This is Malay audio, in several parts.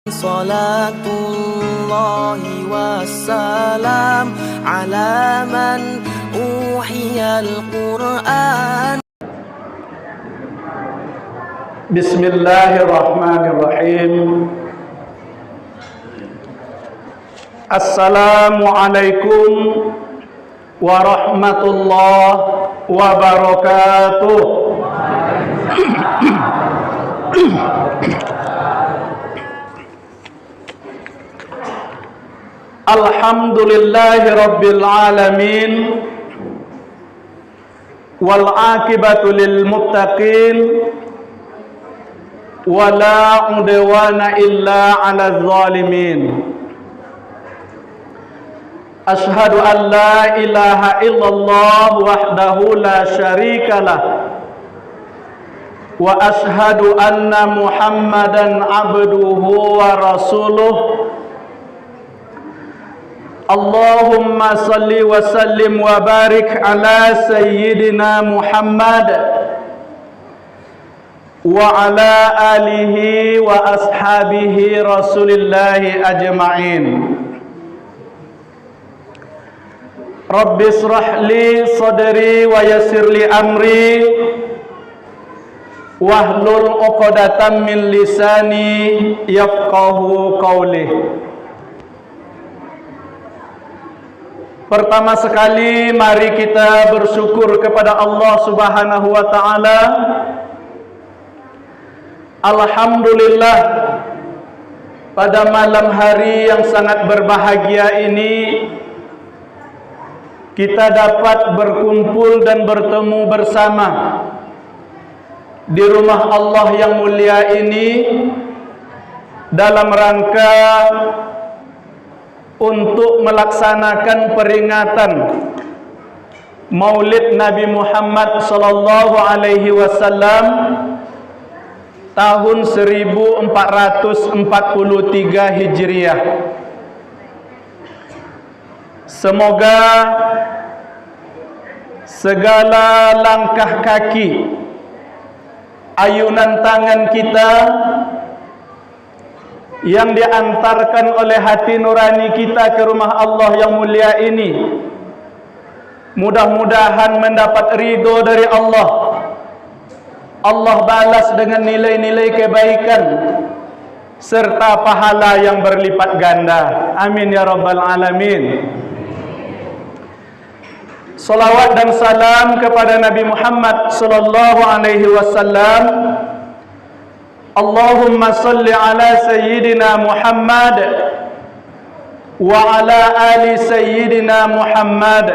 Salatullahi wassalam ala man uhiyal Qur'an. Bismillahirrahmanirrahim. Assalamualaikum warahmatullahi wabarakatuh. Alhamdulillahi rabbil alamin, wal aqibatu lil muttaqin, wala udwana illa 'alal zalimin. Ashhadu an la ilaha illallah wahdahu la syarikalah, wa ashhadu anna Muhammadan abduhu wa rasuluh. Allahumma salli wa sallim wa barik ala sayyidina Muhammad wa ala alihi wa ashabihi rasulillahi ajma'in. Rabbi israh li sadri wa yassir li amri wahlul 'uqdatam min lisani yafqahu qawli. Pertama sekali mari kita bersyukur kepada Allah Subhanahu wa taala. Alhamdulillah, pada malam hari yang sangat berbahagia ini kita dapat berkumpul dan bertemu bersama di rumah Allah yang mulia ini dalam rangka untuk melaksanakan peringatan Maulid Nabi Muhammad sallallahu alaihi wasallam tahun 1443 Hijriah. Semoga segala langkah kaki, ayunan tangan kita yang diantarkan oleh hati nurani kita ke rumah Allah yang mulia ini, mudah-mudahan mendapat ridho dari Allah. Allah balas dengan nilai-nilai kebaikan serta pahala yang berlipat ganda. Amin ya rabbal alamin. Salawat dan salam kepada Nabi Muhammad sallallahu alaihi wasallam. Allahumma salli ala sayyidina Muhammad wa ala ali sayyidina Muhammad.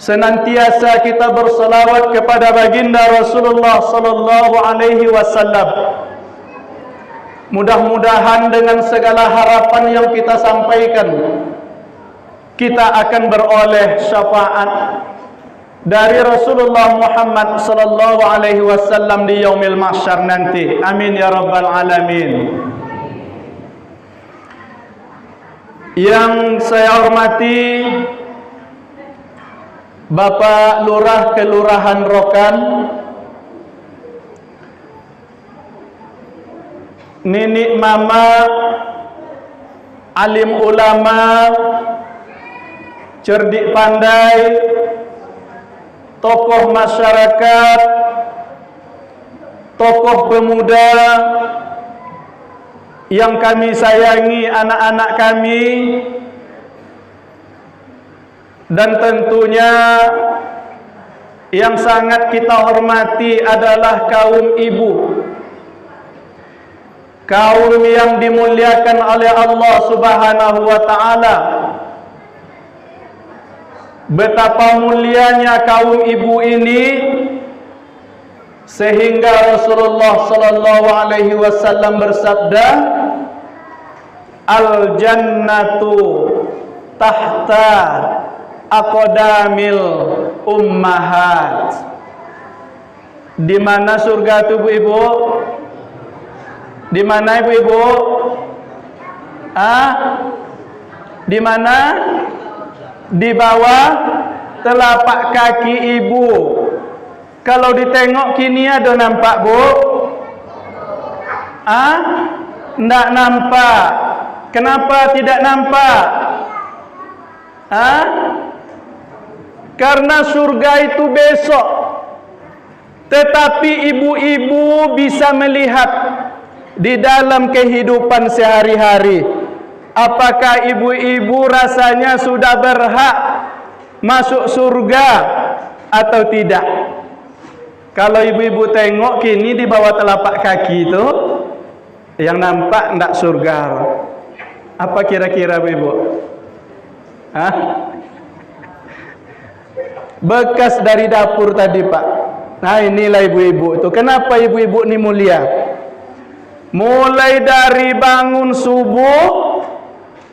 Senantiasa kita bersalawat kepada baginda Rasulullah sallallahu alaihi wasallam. Mudah-mudahan dengan segala harapan yang kita sampaikan, kita akan beroleh syafaat dari Rasulullah Muhammad sallallahu alaihi wasallam di yaumil mahsyar nanti. Amin ya rabbal alamin. Yang saya hormati Bapak Lurah Kelurahan Rokan, Nini Mama, alim ulama, cerdik pandai, tokoh masyarakat, tokoh pemuda yang kami sayangi, anak-anak kami, dan tentunya yang sangat kita hormati adalah kaum ibu, kaum yang dimuliakan oleh Allah Subhanahu wa taala. Betapa mulianya kaum ibu ini sehingga Rasulullah sallallahu alaihi wasallam bersabda, al jannatu tahta aqdamil ummahat. Di mana surga itu ibu-ibu? Di mana ibu-ibu? Di mana? Di bawah telapak kaki ibu. Kalau ditengok kini ada nampak bu? Tidak nampak. Kenapa tidak nampak? Karena surga itu besok. Tetapi ibu-ibu bisa melihat di dalam kehidupan sehari-hari. Apakah ibu-ibu rasanya sudah berhak masuk surga atau tidak? Kalau ibu-ibu tengok kini di bawah telapak kaki itu, yang nampak tidak surga. Apa kira-kira ibu? Bekas dari dapur tadi Pak. Nah inilah ibu-ibu itu. Kenapa ibu-ibu ini mulia? Mulai dari bangun subuh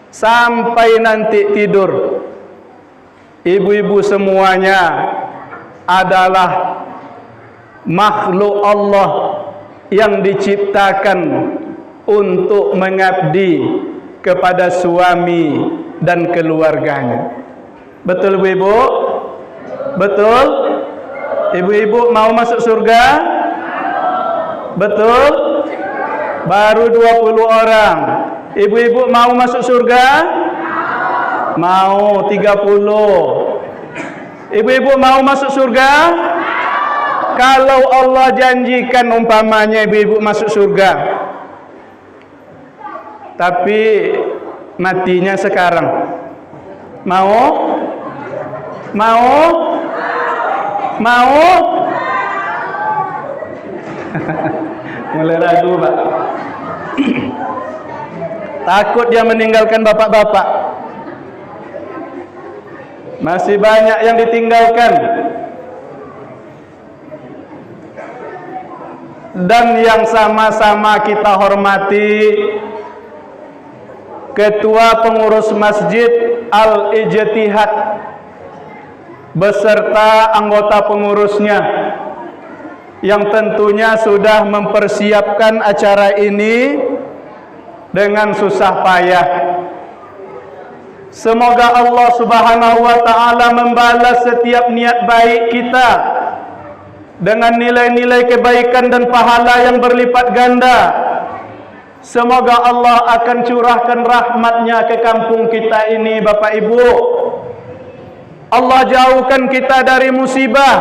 sampai nanti tidur, ibu-ibu semuanya adalah makhluk Allah yang diciptakan untuk mengabdi kepada suami dan keluarganya. Betul ibu-ibu? Betul? Ibu-ibu mau masuk surga? Betul? Baru 20 orang. Ibu-ibu mau masuk surga? Mau 30. Ibu-ibu mau masuk surga? Kalau Allah janjikan umpamanya ibu-ibu masuk surga, tapi matinya sekarang, mau? Mau? Mau? Mulai ragu Pak. Takut dia meninggalkan bapak-bapak. Masih banyak yang ditinggalkan. Dan yang sama-sama kita hormati, Ketua Pengurus Masjid Al-Ijtihad beserta anggota pengurusnya yang tentunya sudah mempersiapkan acara ini dengan susah payah. Semoga Allah Subhanahu wa taala membalas setiap niat baik kita dengan nilai-nilai kebaikan dan pahala yang berlipat ganda. Semoga Allah akan curahkan rahmatnya ke kampung kita ini Bapak Ibu. Allah jauhkan kita dari musibah.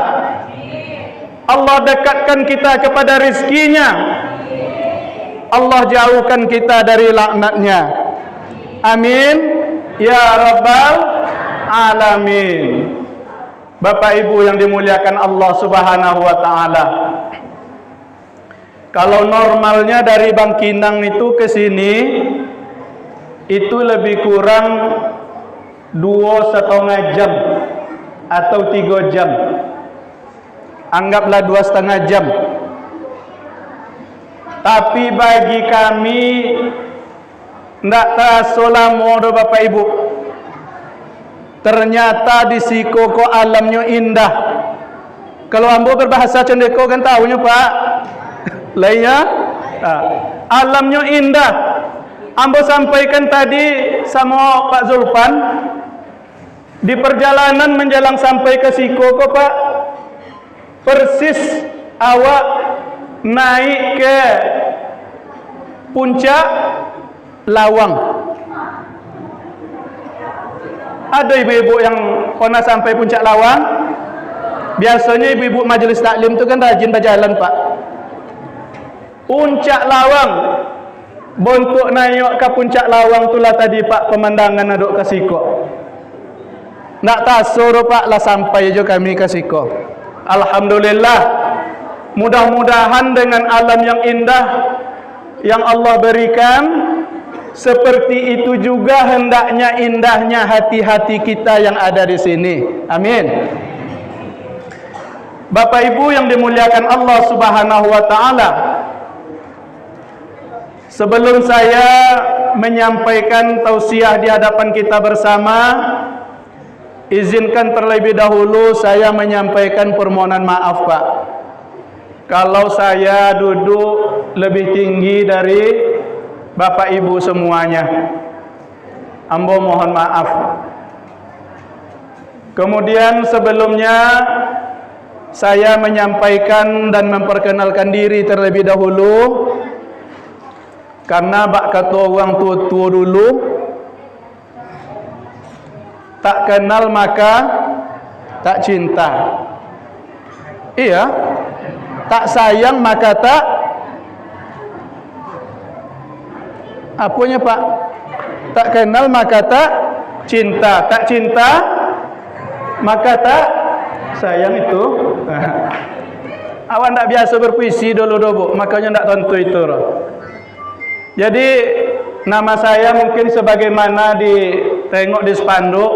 Allah dekatkan kita kepada rizkinya. Allah jauhkan kita dari laknatnya. Amin ya rabbal alamin. Bapak Ibu yang dimuliakan Allah Subhanahu wa taala. Kalau normalnya dari Bangkinang itu ke sini itu lebih kurang 2,5 jam atau 3 jam. Anggaplah 2,5 jam. Tapi bagi kami tidak terasa lama doh Bapak Ibu. Ternyata di Siko kok alamnya indah. Kalau ambo berbahasa Cendeko kan tahunya Pak. Lainnya alamnya indah. Ambo sampaikan tadi sama Pak Zulfan di perjalanan menjelang sampai ke Siko kok Pak, persis awak naik ke puncak Lawang. Ada ibu-ibu yang pernah sampai puncak Lawang? Biasanya ibu-ibu majelis taklim itu kan rajin berjalan Pak. Puncak Lawang, bontuk naik ke puncak Lawang itulah tadi Pak pemandangan aduk ke Siko. Nak tasur Pak lah sampai aja kami ke Siko. Alhamdulillah. Mudah-mudahan dengan alam yang indah yang Allah berikan, seperti itu juga hendaknya indahnya hati-hati kita yang ada di sini. Amin. Bapak Ibu yang dimuliakan Allah Subhanahu wa taala, sebelum saya menyampaikan tausiah di hadapan kita bersama, izinkan terlebih dahulu saya menyampaikan permohonan maaf Pak. Kalau saya duduk lebih tinggi dari Bapak Ibu semuanya, ambo mohon maaf. Kemudian sebelumnya saya menyampaikan dan memperkenalkan diri terlebih dahulu. Karena bak kata orang tua-tua dulu, tak kenal maka tak cinta. Iya, tak sayang maka tak apanya Pak? Tak kenal maka tak cinta. Tak cinta maka tak sayang itu. Awak tak biasa berpuisi dulu, makanya tak tentu itu. Jadi nama saya mungkin sebagaimana ditengok di spanduk,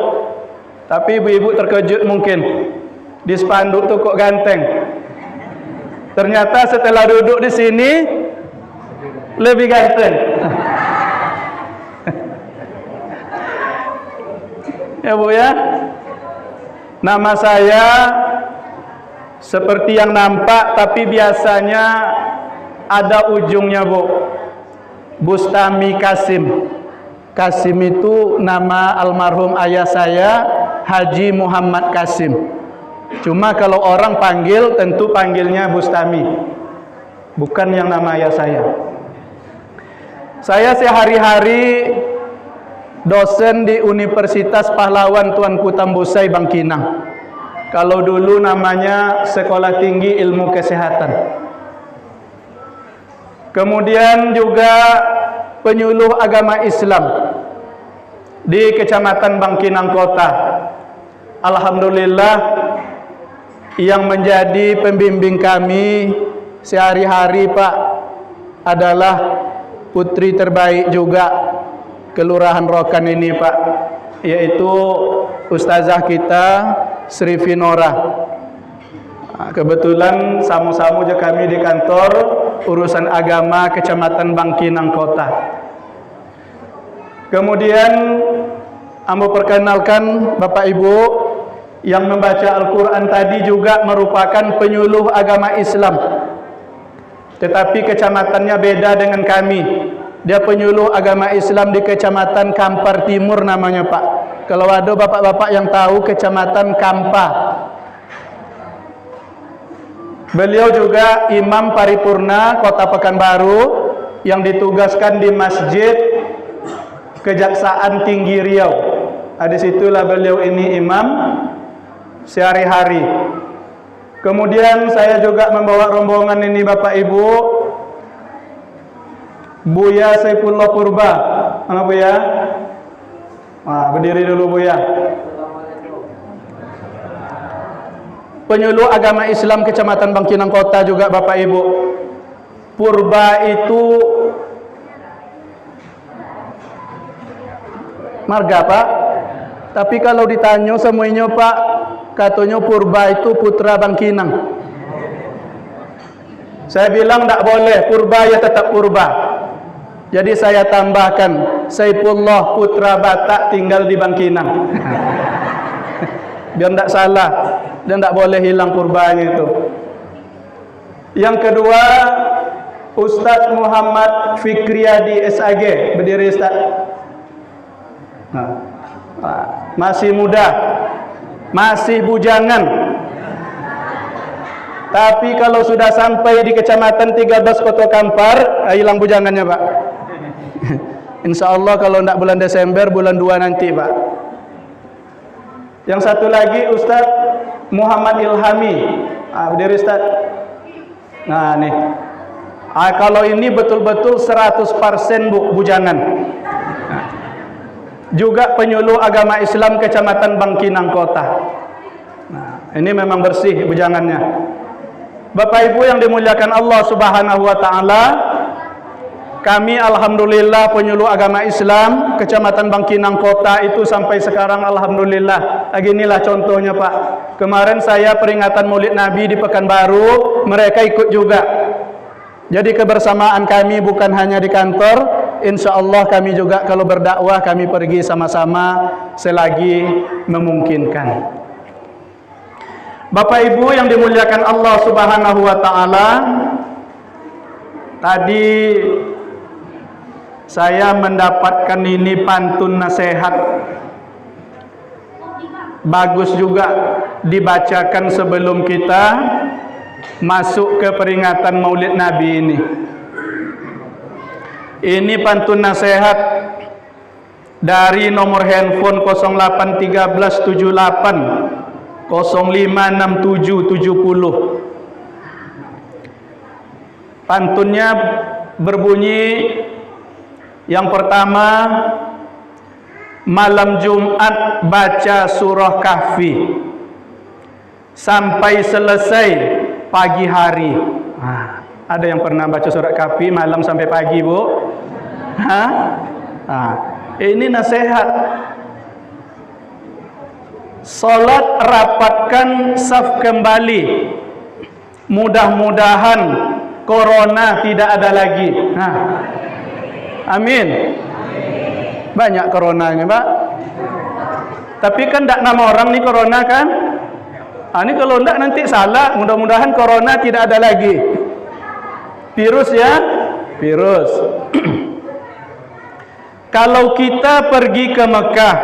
tapi ibu-ibu terkejut mungkin di spanduk tuh kok ganteng. Ternyata setelah duduk di sini lebih ganteng. Ya Bu ya. Nama saya seperti yang nampak, tapi biasanya ada ujungnya Bu. Bustami Kasim. Kasim itu nama almarhum ayah saya, Haji Muhammad Kasim. Cuma kalau orang panggil, tentu panggilnya Bustami, bukan yang nama ayah saya. Saya sehari-hari dosen di Universitas Pahlawan Tuanku Tambusai Bangkinang. Kalau dulu namanya Sekolah Tinggi Ilmu Kesehatan. Kemudian juga penyuluh agama Islam di Kecamatan Bangkinang Kota. Alhamdulillah, yang menjadi pembimbing kami sehari-hari Pak adalah putri terbaik juga Kelurahan Rokan ini Pak, yaitu Ustazah kita Sri Vinora. Kebetulan sama-sama je kami di kantor urusan agama Kecamatan Bangkinang Kota. Kemudian ambo perkenalkan Bapak Ibu, yang membaca Al-Quran tadi juga merupakan penyuluh agama Islam, tetapi kecamatannya beda dengan kami. Dia penyuluh agama Islam di Kecamatan Kampar Timur namanya Pak. Kalau ada bapak-bapak yang tahu Kecamatan Kampa. Beliau juga imam paripurna Kota Pekanbaru yang ditugaskan di Masjid Kejaksaan Tinggi Riau. Di situlah beliau ini imam sehari-hari. Kemudian saya juga membawa rombongan ini Bapak Ibu, Buya Saifullah Purba. Mana Buya? Berdiri dulu Buya. Penyuluh agama Islam Kecamatan Bangkinang Kota juga Bapak Ibu. Purba itu marga Pak. Tapi kalau ditanya semuanya Pak, katanya Purba itu putra Bangkinang. Saya bilang tak boleh, Purba ya tetap Purba. Jadi saya tambahkan Saifullah putra Batak tinggal di Bangkinang. Biar tak salah, dan tak boleh hilang Purbanya itu. Yang kedua, Ustadz Muhammad Fikriyadi SAG. Berdiri Ustaz. Masih muda, masih bujangan. Tapi kalau sudah sampai di Kecamatan 13 Kota Kampar, hilang bujangannya Pak. Insya Allah kalau tidak bulan Desember, bulan 2 nanti Pak. Yang satu lagi Ustadz Muhammad Ilhami. Berdiri Ustaz. Nah nih, kalau ini betul-betul 100% bujangan. Juga penyuluh agama Islam Kecamatan Bangkinang Kota. Nah, ini memang bersih bujangannya. Bapak Ibu yang dimuliakan Allah Subhanahu wa taala, kami alhamdulillah penyuluh agama Islam Kecamatan Bangkinang Kota itu sampai sekarang alhamdulillah. Inilah contohnya Pak. Kemarin saya peringatan Maulid Nabi di Pekanbaru, mereka ikut juga. Jadi kebersamaan kami bukan hanya di kantor, insya Allah kami juga kalau berdakwah kami pergi sama-sama selagi memungkinkan. Bapak Ibu yang dimuliakan Allah Subhanahu wa taala, tadi saya mendapatkan ini pantun nasihat. Bagus juga dibacakan sebelum kita masuk ke peringatan Maulid Nabi ini. Ini pantun nasihat dari nomor handphone 081378 056770. Pantunnya berbunyi, yang pertama, malam Jumat baca surah Kahfi sampai selesai pagi hari. Ada yang pernah baca surah Kahfi malam sampai pagi, Bu? Ini nasihat. Salat rapatkan saf kembali. Mudah-mudahan corona tidak ada lagi. Amin. Banyak coronanya, Pak. Tapi kan tidak nama orang nih corona kan? Ini kalau tidak nanti salah. Mudah-mudahan corona tidak ada lagi. Virus ya, virus. Kalau kita pergi ke Mekah,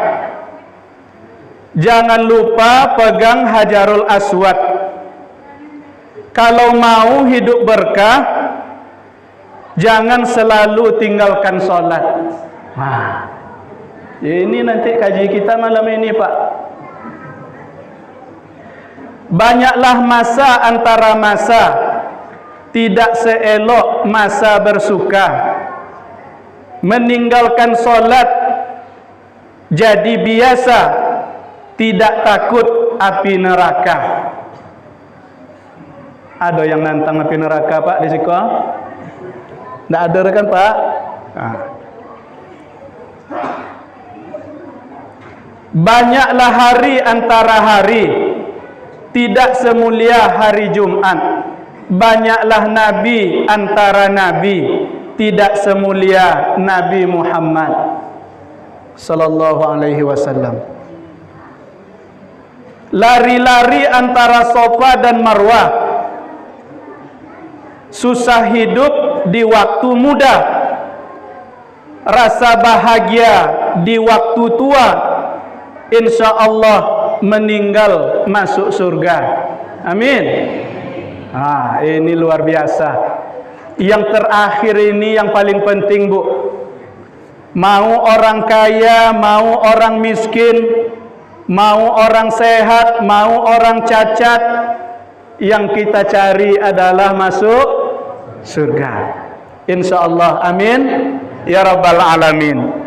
jangan lupa pegang Hajarul Aswad. Kalau mau hidup berkah, jangan selalu tinggalkan sholat. Ini nanti kaji kita malam ini, Pak. Banyaklah masa antara masa, tidak seelok masa bersuka. Meninggalkan solat jadi biasa, tidak takut api neraka. Ada yang nantang api neraka, Pak, di situ? Tidak ada kan, Pak? Banyaklah hari antara hari, tidak semulia hari Jumat. Banyaklah nabi antara nabi, tidak semulia Nabi Muhammad sallallahu alaihi wasallam. Lari-lari antara Safa dan Marwah, susah hidup di waktu muda, rasa bahagia di waktu tua, insya Allah meninggal masuk surga. Amin. Ini luar biasa. Yang terakhir ini yang paling penting, Bu. Mau orang kaya, mau orang miskin, mau orang sehat, mau orang cacat, yang kita cari adalah masuk surga. Insya Allah. Amin ya rabbal alamin.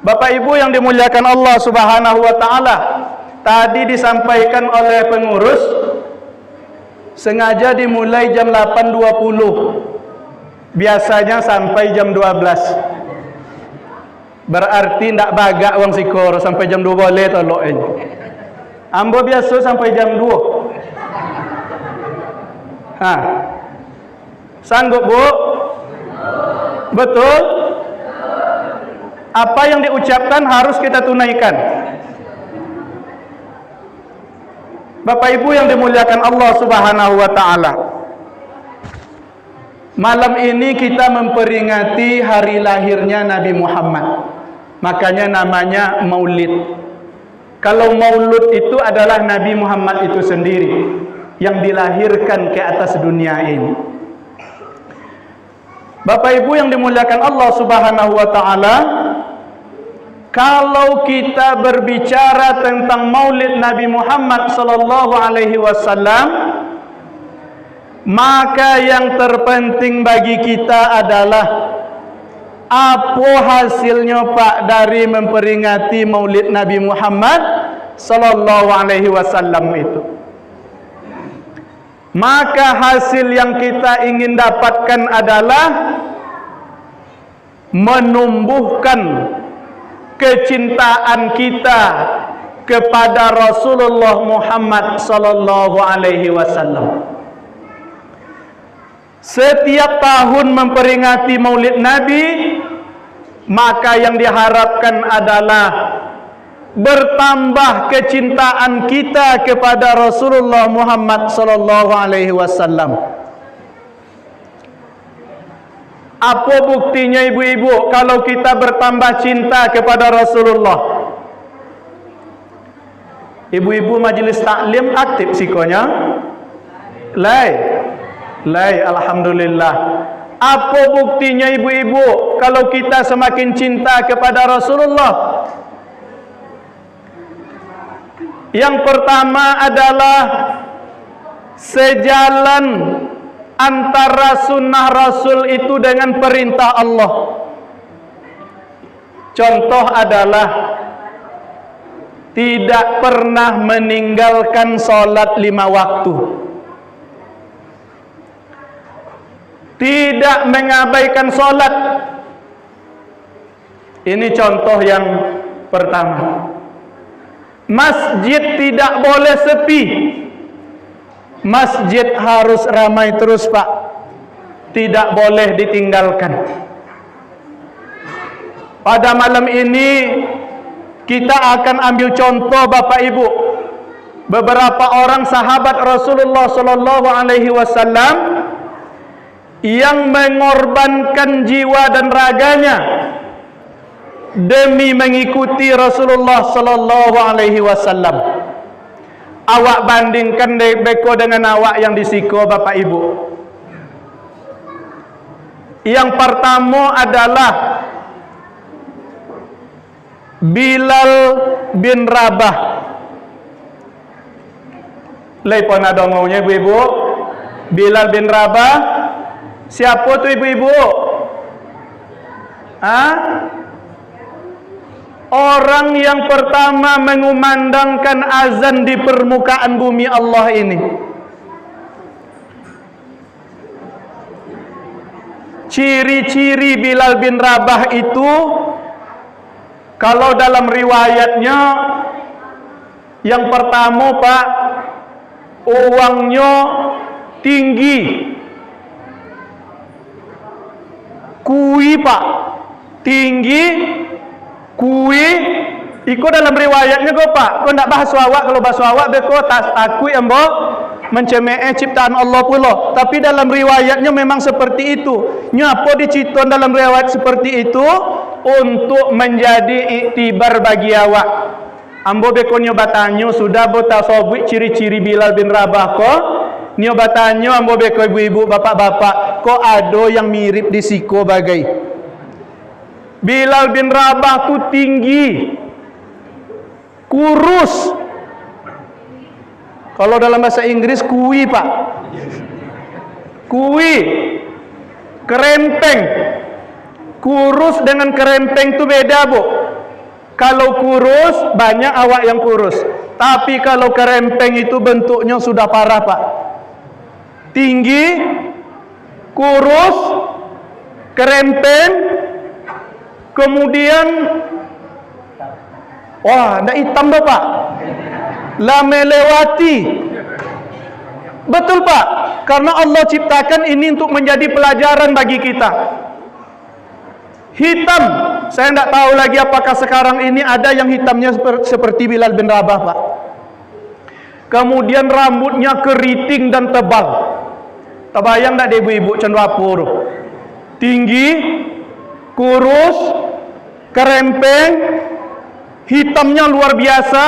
Bapak Ibu yang dimuliakan Allah Subhanahu wa taala, tadi disampaikan oleh pengurus sengaja dimulai jam 8.20. Biasanya sampai jam 12. Berarti ndak bagak wong sikor sampai jam 2 boleh tolok ini. Ambo biasa sampai jam 2. Sanggup, Bu? Betul? Apa yang diucapkan harus kita tunaikan. Bapak Ibu yang dimuliakan Allah Subhanahu wa taala, malam ini kita memperingati hari lahirnya Nabi Muhammad. Makanya namanya Maulid. Kalau Maulud itu adalah Nabi Muhammad itu sendiri yang dilahirkan ke atas dunia ini. Bapak Ibu yang dimuliakan Allah Subhanahu wa taala, kalau kita berbicara tentang Maulid Nabi Muhammad sallallahu alaihi wasallam, maka yang terpenting bagi kita adalah apa hasilnya, Pak, dari memperingati Maulid Nabi Muhammad sallallahu alaihi wasallam itu. Maka hasil yang kita ingin dapatkan adalah menumbuhkan kecintaan kita kepada Rasulullah Muhammad sallallahu alaihi wasallam. Setiap tahun memperingati Maulid Nabi, maka yang diharapkan adalah bertambah kecintaan kita kepada Rasulullah Muhammad sallallahu alaihi wasallam. Apa buktinya, ibu-ibu, kalau kita bertambah cinta kepada Rasulullah? Ibu-ibu majelis taklim aktif sikonya? Lai, alhamdulillah. Apa buktinya ibu-ibu kalau kita semakin cinta kepada Rasulullah? Yang pertama adalah sejalan antara sunnah Rasul itu dengan perintah Allah. Contoh adalah tidak pernah meninggalkan solat 5 waktu, tidak mengabaikan solat. Ini contoh yang pertama. Masjid tidak boleh sepi. Masjid harus ramai terus, Pak. Tidak boleh ditinggalkan. Pada malam ini kita akan ambil contoh Bapak Ibu, beberapa orang sahabat Rasulullah sallallahu alaihi wasallam yang mengorbankan jiwa dan raganya demi mengikuti Rasulullah sallallahu alaihi wasallam. Awak bandingkan beko dengan awak yang disiko Bapak Ibu. Yang pertama adalah Bilal bin Rabah. Lepon ada ngomongnya ibu-ibu. Bilal bin Rabah. Siapa tu ibu-ibu? Orang yang pertama mengumandangkan azan di permukaan bumi Allah ini. Ciri-ciri Bilal bin Rabah itu, kalau dalam riwayatnya, yang pertama Pak, uangnya tinggi, kui Pak, tinggi, kui. Iko dalam riwayatnya kok Pak, kau ndak bahas awak, kalau bahas awak beko tas aku embo mencemee ciptaan Allah pula. Tapi dalam riwayatnya memang seperti itu. Nyapa diciton dalam riwayat seperti itu untuk menjadi iktibar bagi awak. Ambo beko nyoba tanyo sudah bota sobui ciri-ciri Bilal bin Rabah ko. Nyoba tanyo ambo beko ibu-ibu, bapak-bapak, kok ada yang mirip di siko bagai. Bilal bin Rabah tu tinggi, kurus. Kalau dalam bahasa Inggris kui Pak, kui, kerempeng. Kurus dengan kerempeng itu beda Bu. Kalau kurus banyak awak yang kurus, tapi kalau kerempeng itu bentuknya sudah parah Pak. Tinggi, kurus, kerempeng, kemudian wah, ndak hitam dah Pak. La melewati. Betul Pak, karena Allah ciptakan ini untuk menjadi pelajaran bagi kita. Hitam, saya tidak tahu lagi apakah sekarang ini ada yang hitamnya seperti Bilal bin Rabah Pak. Kemudian rambutnya keriting dan tebal. Terbayang tak ibu-ibu cenderapur? Tinggi, kurus, kerempeng, hitamnya luar biasa,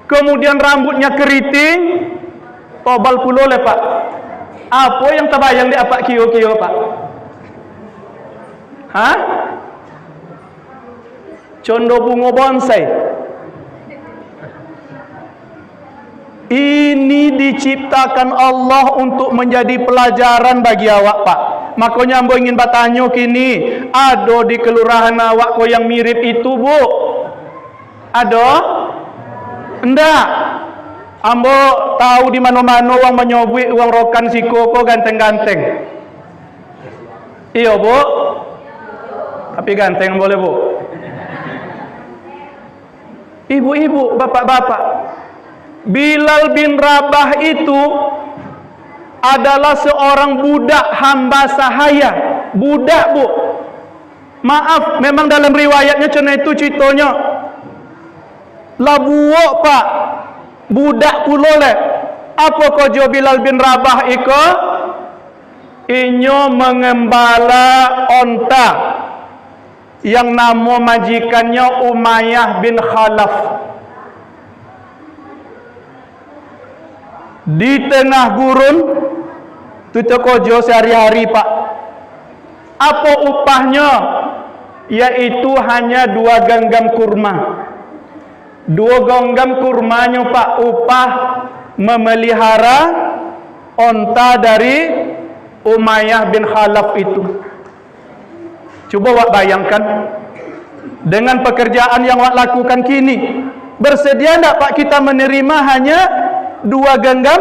kemudian rambutnya keriting, tebal pula le Pak. Apa yang terbayang di apa kio-kio Pak? Hah? Condo bunga bonsai. Ini diciptakan Allah untuk menjadi pelajaran bagi awak Pak. Makanya ambo ingin bertanya kini, ada di kelurahan awak ko yang mirip itu Bu? Ada? Enggak. Ambo tahu di mana-mana orang menyobui uang rokan siko ko ganteng-ganteng. Iya Bu. Tapi ganteng boleh Bu. Ibu-ibu, bapak-bapak, Bilal bin Rabah itu adalah seorang budak hamba sahaya. Budak Bu. Maaf, memang dalam riwayatnya cina itu ceritanya. Labuok Pak. Budak pula le. Apa kojo Bilal bin Rabah iko? Inyo mengembala onta yang nama majikannya Umayyah bin Khalaf. Di tengah gurun, itu kojo sehari-hari Pak. Apa upahnya? Yaitu hanya 2 genggam kurma. 2 genggam kurmanya Pak, upah memelihara onta dari Umayyah bin Khalaf itu. Coba wak bayangkan, dengan pekerjaan yang wak lakukan kini, bersedia tidak Pak kita menerima hanya 2 genggam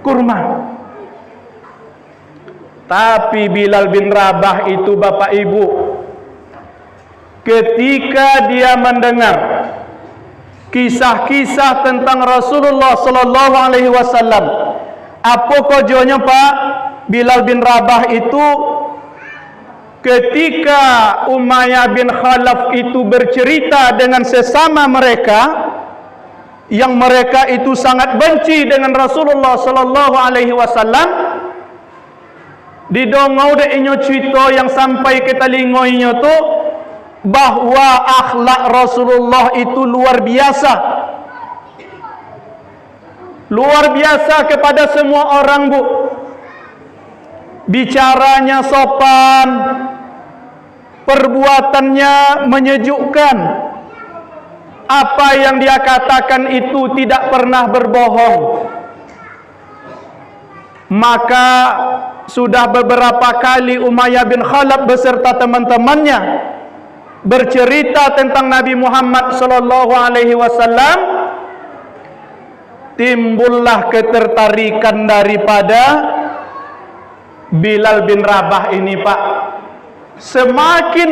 kurma? Tapi Bilal bin Rabah itu Bapak Ibu, ketika dia mendengar kisah-kisah tentang Rasulullah sallallahu alaihi wasallam, apa kojonya Pak Bilal bin Rabah itu, ketika Umayyah bin Khalaf itu bercerita dengan sesama mereka yang mereka itu sangat benci dengan Rasulullah sallallahu alaihi wasallam, didongau de inyo cerita yang sampai ke telinga inyo tu bahwa akhlak Rasulullah itu luar biasa. Luar biasa kepada semua orang, Bu. Bicaranya sopan, perbuatannya menyejukkan. Apa yang dia katakan itu tidak pernah berbohong. Maka sudah beberapa kali Umayyah bin Khalaf beserta teman-temannya bercerita tentang Nabi Muhammad sallallahu alaihi wasallam, timbullah ketertarikan daripada Bilal bin Rabah ini Pak. Semakin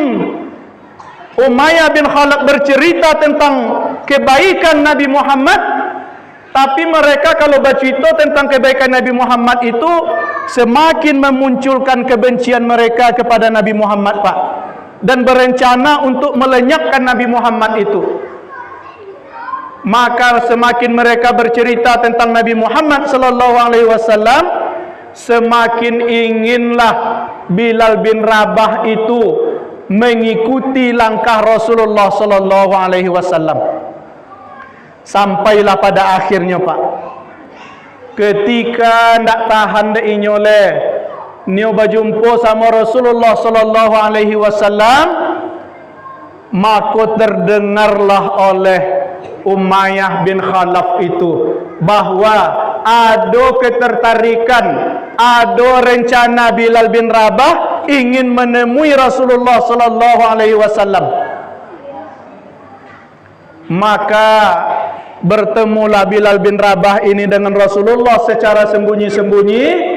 Umayyah bin Khalaf bercerita tentang kebaikan Nabi Muhammad, tapi mereka kalau bercerita tentang kebaikan Nabi Muhammad itu semakin memunculkan kebencian mereka kepada Nabi Muhammad Pak, dan berencana untuk melenyapkan Nabi Muhammad itu. Maka semakin mereka bercerita tentang Nabi Muhammad sallallahu alaihi wasallam, semakin inginlah Bilal bin Rabah itu mengikuti langkah Rasulullah sallallahu alaihi wasallam. Sampailah pada akhirnya Pak, ketika ndak tahan de inyole nio berjumpa sama Rasulullah sallallahu alaihi wasallam, maka terdengarlah oleh Umayyah bin Khalaf itu bahwa ada ketertarikan, ada rencana Bilal bin Rabah ingin menemui Rasulullah sallallahu alaihi wasallam. Maka bertemulah Bilal bin Rabah ini dengan Rasulullah secara sembunyi-sembunyi.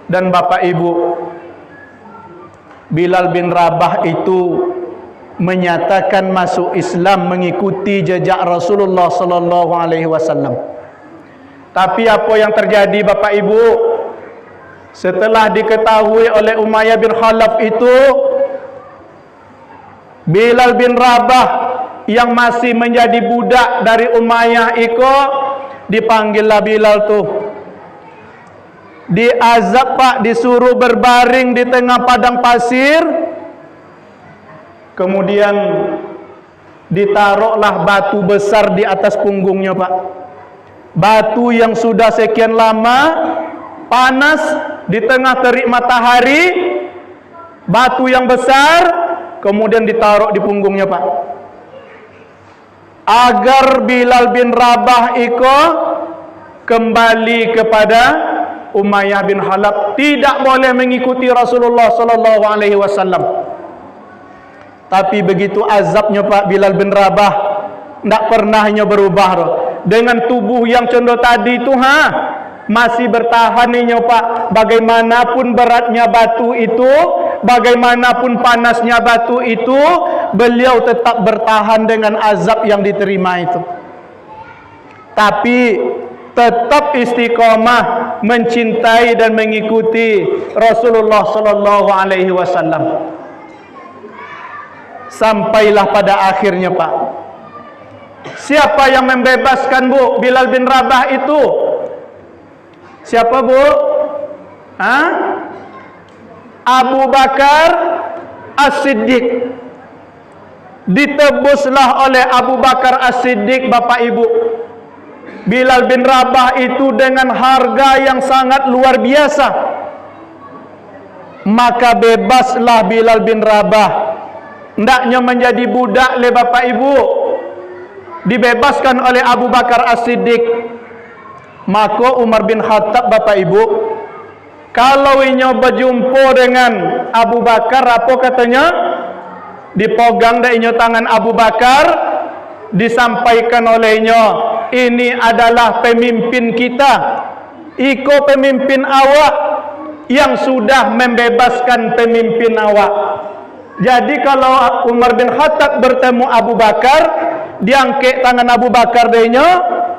Dan Bapak Ibu, Bilal bin Rabah itu menyatakan masuk Islam mengikuti jejak Rasulullah sallallahu alaihi wasallam. Tapi apa yang terjadi Bapak Ibu, setelah diketahui oleh Umayyah bin Khalaf itu, Bilal bin Rabah yang masih menjadi budak dari Umayyah itu dipanggillah Bilal tuh, diazab Pak, disuruh berbaring di tengah padang pasir, kemudian ditaruhlah batu besar di atas punggungnya Pak. Batu yang sudah sekian lama panas di tengah terik matahari, batu yang besar kemudian ditaruh di punggungnya Pak, agar Bilal bin Rabah itu kembali kepada Umayyah bin Khalaf, tidak boleh mengikuti Rasulullah sallallahu alaihi wasallam. Tapi begitu azabnya Pak, Bilal bin Rabah tidak pernahnya berubah dengan tubuh yang condong tadi itu, masih bertahan nih Pak. Bagaimanapun beratnya batu itu, bagaimanapun panasnya batu itu, beliau tetap bertahan dengan azab yang diterima itu. Tapi tetap istiqomah mencintai dan mengikuti Rasulullah sallallahu alaihi wasallam. Sampailah pada akhirnya Pak, siapa yang membebaskan Bu Bilal bin Rabah itu? Siapa Bu? Abu Bakar As-Siddiq. Ditebuslah oleh Abu Bakar As-Siddiq Bapak Ibu Bilal bin Rabah itu dengan harga yang sangat luar biasa. maka bebaslah Bilal bin Rabah. Hendaknya menjadi budak le bapak ibu, dibebaskan oleh Abu Bakar As-Siddiq. Maka Umar bin Khattab bapak ibu, kalau inyo berjumpa dengan Abu Bakar, apa katanya? Dipegang dah inyo tangan Abu Bakar, disampaikan olehnya, ini adalah pemimpin kita, iko pemimpin awak yang sudah membebaskan pemimpin awak. Jadi kalau Umar bin Khattab bertemu Abu Bakar, diangkat tangan Abu Bakar dehnya,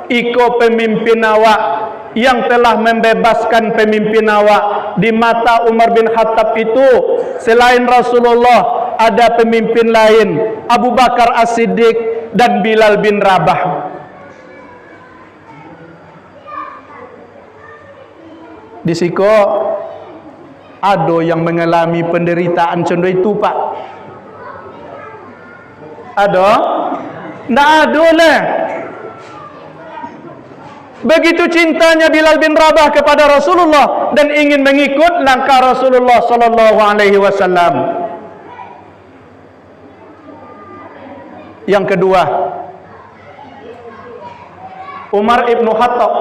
iko pemimpin awak yang telah membebaskan pemimpin awak. Di mata Umar bin Khattab itu, selain Rasulullah, ada pemimpin lain, Abu Bakar As-Siddiq dan Bilal bin Rabah. Di siko ada yang mengalami penderitaan contoh itu pak? Ada? Tidak ada lah. Begitu cintanya Bilal bin Rabah kepada Rasulullah dan ingin mengikut langkah Rasulullah sallallahu alaihi wasallam. Yang kedua, Umar ibn Khattab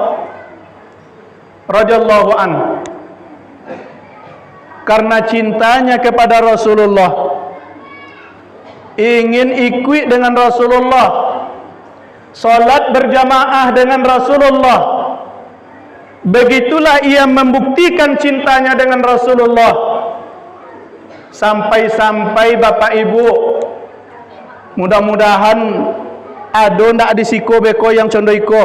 radhiyallahu anhu, karena cintanya kepada Rasulullah, ingin ikut dengan Rasulullah, salat berjamaah dengan Rasulullah. Begitulah ia membuktikan cintanya dengan Rasulullah. Sampai-sampai bapak ibu, mudah-mudahan ada ndak di siko beko yang contoh iko.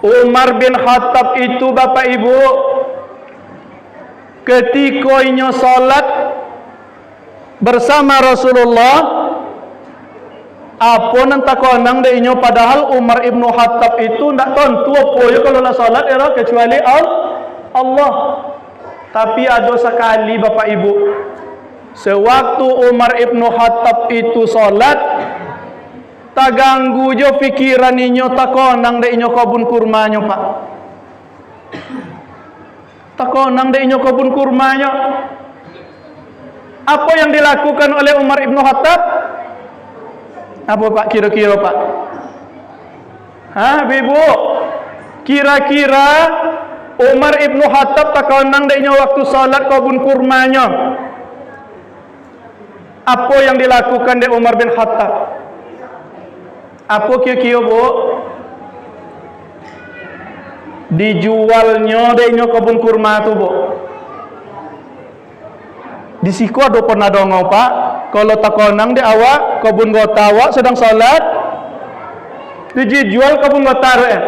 Umar bin Khattab itu bapak ibu, ketika inyo salat bersama Rasulullah, apa nanti konang deh inyo, padahal Umar ibn Khattab itu ndak tentu apa ya kalau nak salat era kecuali Allah. Tapi ada sekali bapak ibu, sewaktu Umar ibn Khattab itu salat, tak ganggu jo pikiran inyo, tak konang deh inyo kebun kurmanya pak. Tak konang deh inyo kebun kurmanya. Apa yang dilakukan oleh Umar ibn Khattab? Apa pak kira-kira pak? Ibu, kira-kira Umar ibn Khattab tak konang deh inyo waktu salat kebun kurmanya. Apa yang dilakukan oleh Umar bin Khattab? Apa kira-kira bu? Dijualnya dehnya kebun kurma tu bu. Di siku ada pernah dongau pak, kalau tak konang de awak kebun gota awak sedang salat, dijual kebun gota ya.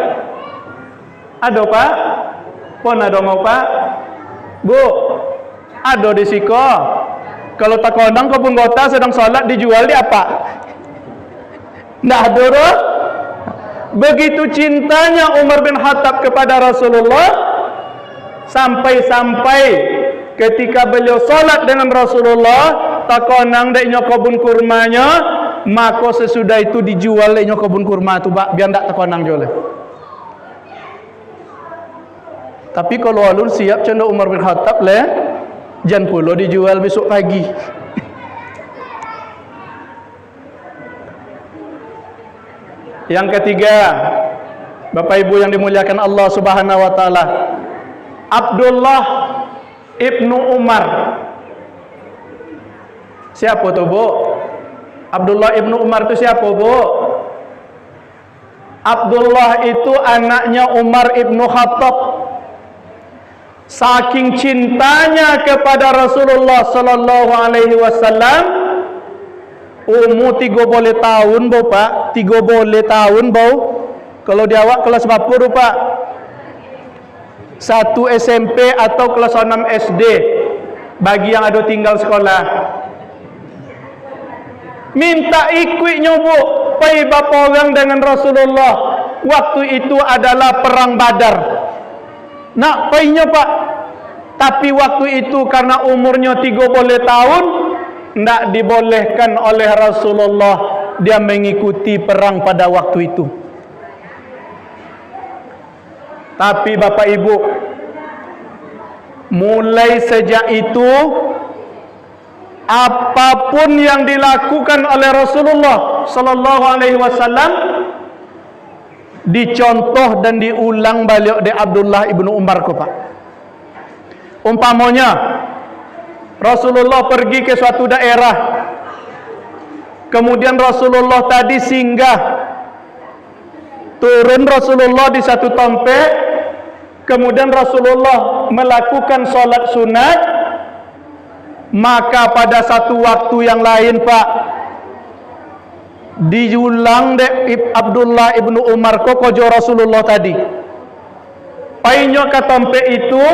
Ada pak? Pernah dongau pak? Bu, ada di siku. Kalau tak konang kebun gota sedang salat, dijual di apa? Nggak ada roh. Begitu cintanya Umar bin Khattab kepada Rasulullah, sampai-sampai ketika beliau salat dengan Rasulullah, tak konang deknya kebun kurmanya, maka sesudah itu dijual deknya kebun kurma itu biar tak konang jual. Tapi kalau alun siap canda Umar bin Khattab le, jangan pula dijual besok pagi. Yang ketiga, Bapak Ibu yang dimuliakan Allah Subhanahu wa taala, Abdullah ibnu Umar. Siapa tu bu? Abdullah ibnu Umar itu siapa bu? Abdullah itu anaknya Umar ibnu Khattab. Saking cintanya kepada Rasulullah sallallahu alaihi wasallam, umur 30 tahun bau pak, 30 tahun bau. Kalau di awak kelas berapa tu pak? 1 SMP atau kelas 6 SD bagi yang ada tinggal sekolah. Minta ikut nyobu pai bapa orang dengan Rasulullah. Waktu itu adalah perang Badar. Nak painya pak. Tapi waktu itu karena umurnya 30 tahun, tidak dibolehkan oleh Rasulullah dia mengikuti perang pada waktu itu. Tapi Bapak Ibu, Mulai sejak itu, apapun yang dilakukan oleh Rasulullah sallallahu alaihi wasallam dicontoh dan diulang balik oleh Abdullah ibnu Umar ko, Pak. Umpamanya Rasulullah pergi ke suatu daerah, kemudian Rasulullah tadi singgah, turun Rasulullah di satu tempat, kemudian Rasulullah melakukan solat sunat, maka pada satu waktu yang lain, Pak, diulang dek Abdullah ibnu Umar kojo Rasulullah tadi. Painyo ke tempat itu,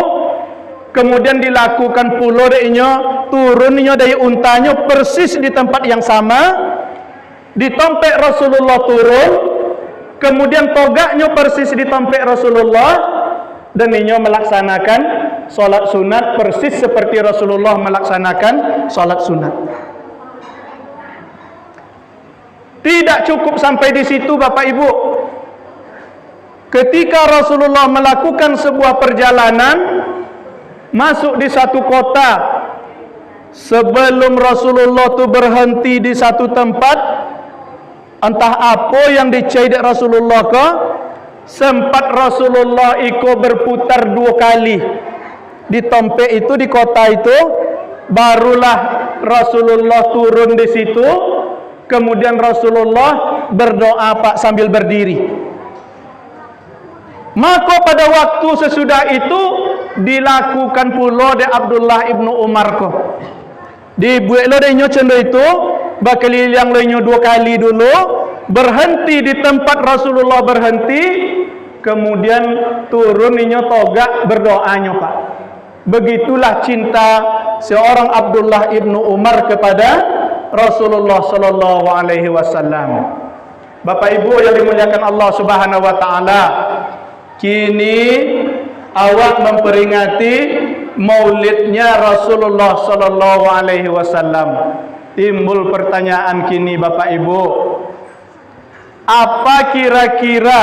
kemudian dilakukan pulo deknya, turunnya dari untanya persis di tempat yang sama, di tempat Rasulullah turun, kemudian togaknya persis di tempat Rasulullah, dan inyo melaksanakan solat sunat persis seperti Rasulullah melaksanakan solat sunat. Tidak cukup sampai di situ, Bapak Ibu. Ketika Rasulullah melakukan sebuah perjalanan, masuk di satu kota, sebelum Rasulullah tu berhenti di satu tempat, entah apa yang dicaidak Rasulullah ke, sempat Rasulullah ikut berputar 2 kali di tempat itu, di kota itu. Barulah Rasulullah turun di situ, kemudian Rasulullah berdoa, Pak, sambil berdiri. Maka pada waktu sesudah itu dilakukan pula oleh Abdullah ibnu Umar ko. Dibuat lo denyo cendo itu, bakeliling lenyo 2 kali dulu, berhenti di tempat Rasulullah berhenti, kemudian turun inyo togak berdoanya, Pak. Begitulah cinta seorang Abdullah ibnu Umar kepada Rasulullah sallallahu alaihi wasallam. Bapak Ibu yang dimuliakan Allah Subhanahu wa taala, kini awak memperingati maulidnya Rasulullah sallallahu alaihi wasallam. Timbul pertanyaan kini, Bapak Ibu, apa kira-kira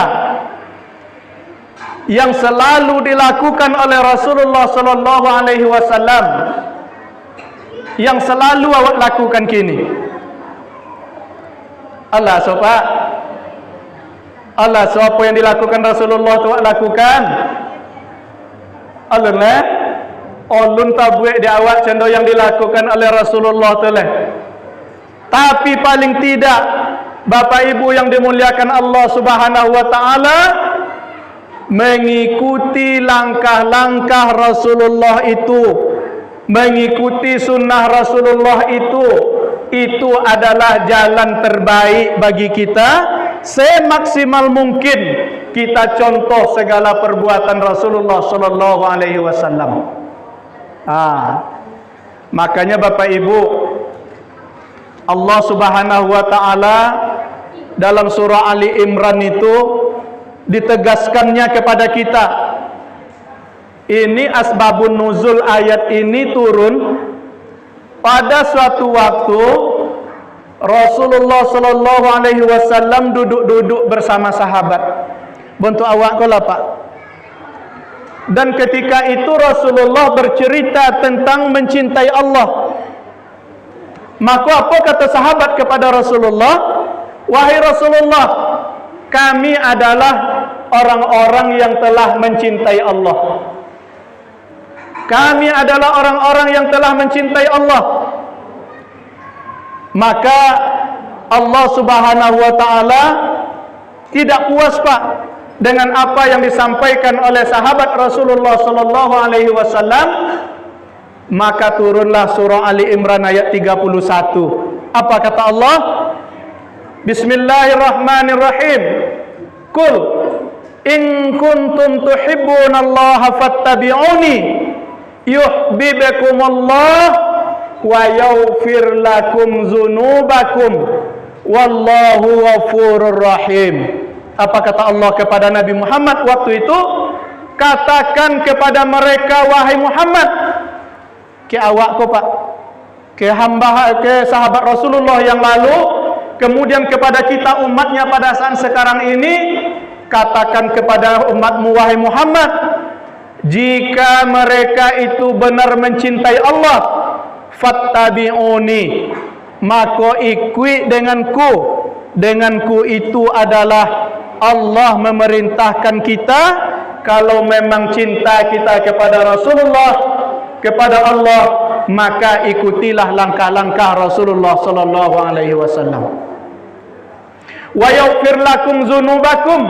yang selalu dilakukan oleh Rasulullah sallallahu alaihi wasallam, yang selalu awak lakukan kini? Allah sopa, Allah siapa yang dilakukan Rasulullah tu awak lakukan? Allah lah, ulun tabuik di awak cendo yang dilakukan oleh Rasulullah tu lah. Tapi paling tidak, Bapak Ibu yang dimuliakan Allah Subhanahu wa taala, mengikuti langkah-langkah Rasulullah itu, mengikuti sunnah Rasulullah itu adalah jalan terbaik bagi kita. Semaksimal mungkin kita contoh segala perbuatan Rasulullah sallallahu alaihi wasallam. Makanya Bapak Ibu, Allah Subhanahu wa taala dalam surah Ali Imran itu ditegaskannya kepada kita. Ini asbabun nuzul ayat ini turun pada suatu waktu Rasulullah sallallahu alaihi wasallam duduk-duduk bersama sahabat. Bentuk awak ko lah, Pak. Dan ketika itu Rasulullah bercerita tentang mencintai Allah. Maka apa kata sahabat kepada Rasulullah? Wahai Rasulullah, kami adalah orang-orang yang telah mencintai Allah. Kami adalah orang-orang yang telah mencintai Allah. Maka Allah Subhanahu wa taala tidak puas, Pak, dengan apa yang disampaikan oleh sahabat Rasulullah sallallahu alaihi wasallam. Maka turunlah surah Ali Imran ayat 31. Apa kata Allah? Bismillahirrahmanirrahim. Qul in kuntum tuhibbunallaha fattabi'uni yuhibbukumullah wa yaghfir lakum dzunubakum wallahu ghafurur rahim. Apa kata Allah kepada Nabi Muhammad waktu itu? Katakan kepada mereka, wahai Muhammad, ke awak ko, Pak, ke hamba, ke sahabat Rasulullah yang lalu, kemudian kepada kita umatnya pada saat sekarang ini, katakan kepada umatmu, wahai Muhammad, jika mereka itu benar mencintai Allah, fattabi'uni, maka ikut denganku itu adalah Allah memerintahkan kita. Kalau memang cinta kita kepada Rasulullah, kepada Allah, maka ikutilah langkah-langkah Rasulullah sallallahu alaihi wasallam. Wa yaghfir lakum dzunubakum,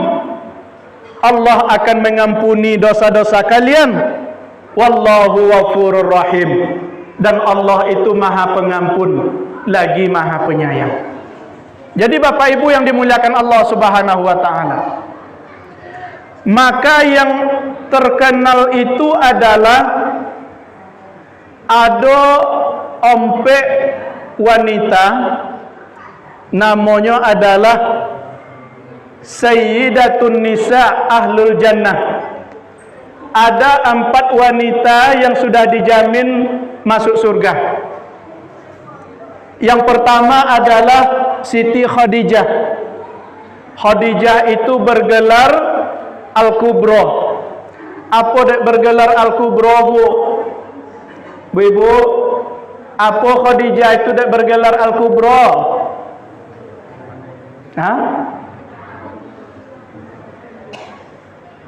Allah akan mengampuni dosa-dosa kalian. Wallahu ghafurur rahim, dan Allah itu Maha Pengampun lagi Maha Penyayang. Jadi Bapak Ibu yang dimuliakan Allah Subhanahu wa taala, maka yang terkenal itu adalah ada ompek wanita, namanya adalah Sayyidatun Nisa Ahlul Jannah. Ada 4 wanita yang sudah dijamin masuk surga. Yang pertama adalah Siti Khadijah. Khadijah itu bergelar Al-Kubra. Apa bergelar Al-Kubra, Bu? Bu-ibu, apa Khadijah itu bergelar Al-Kubra? Hah?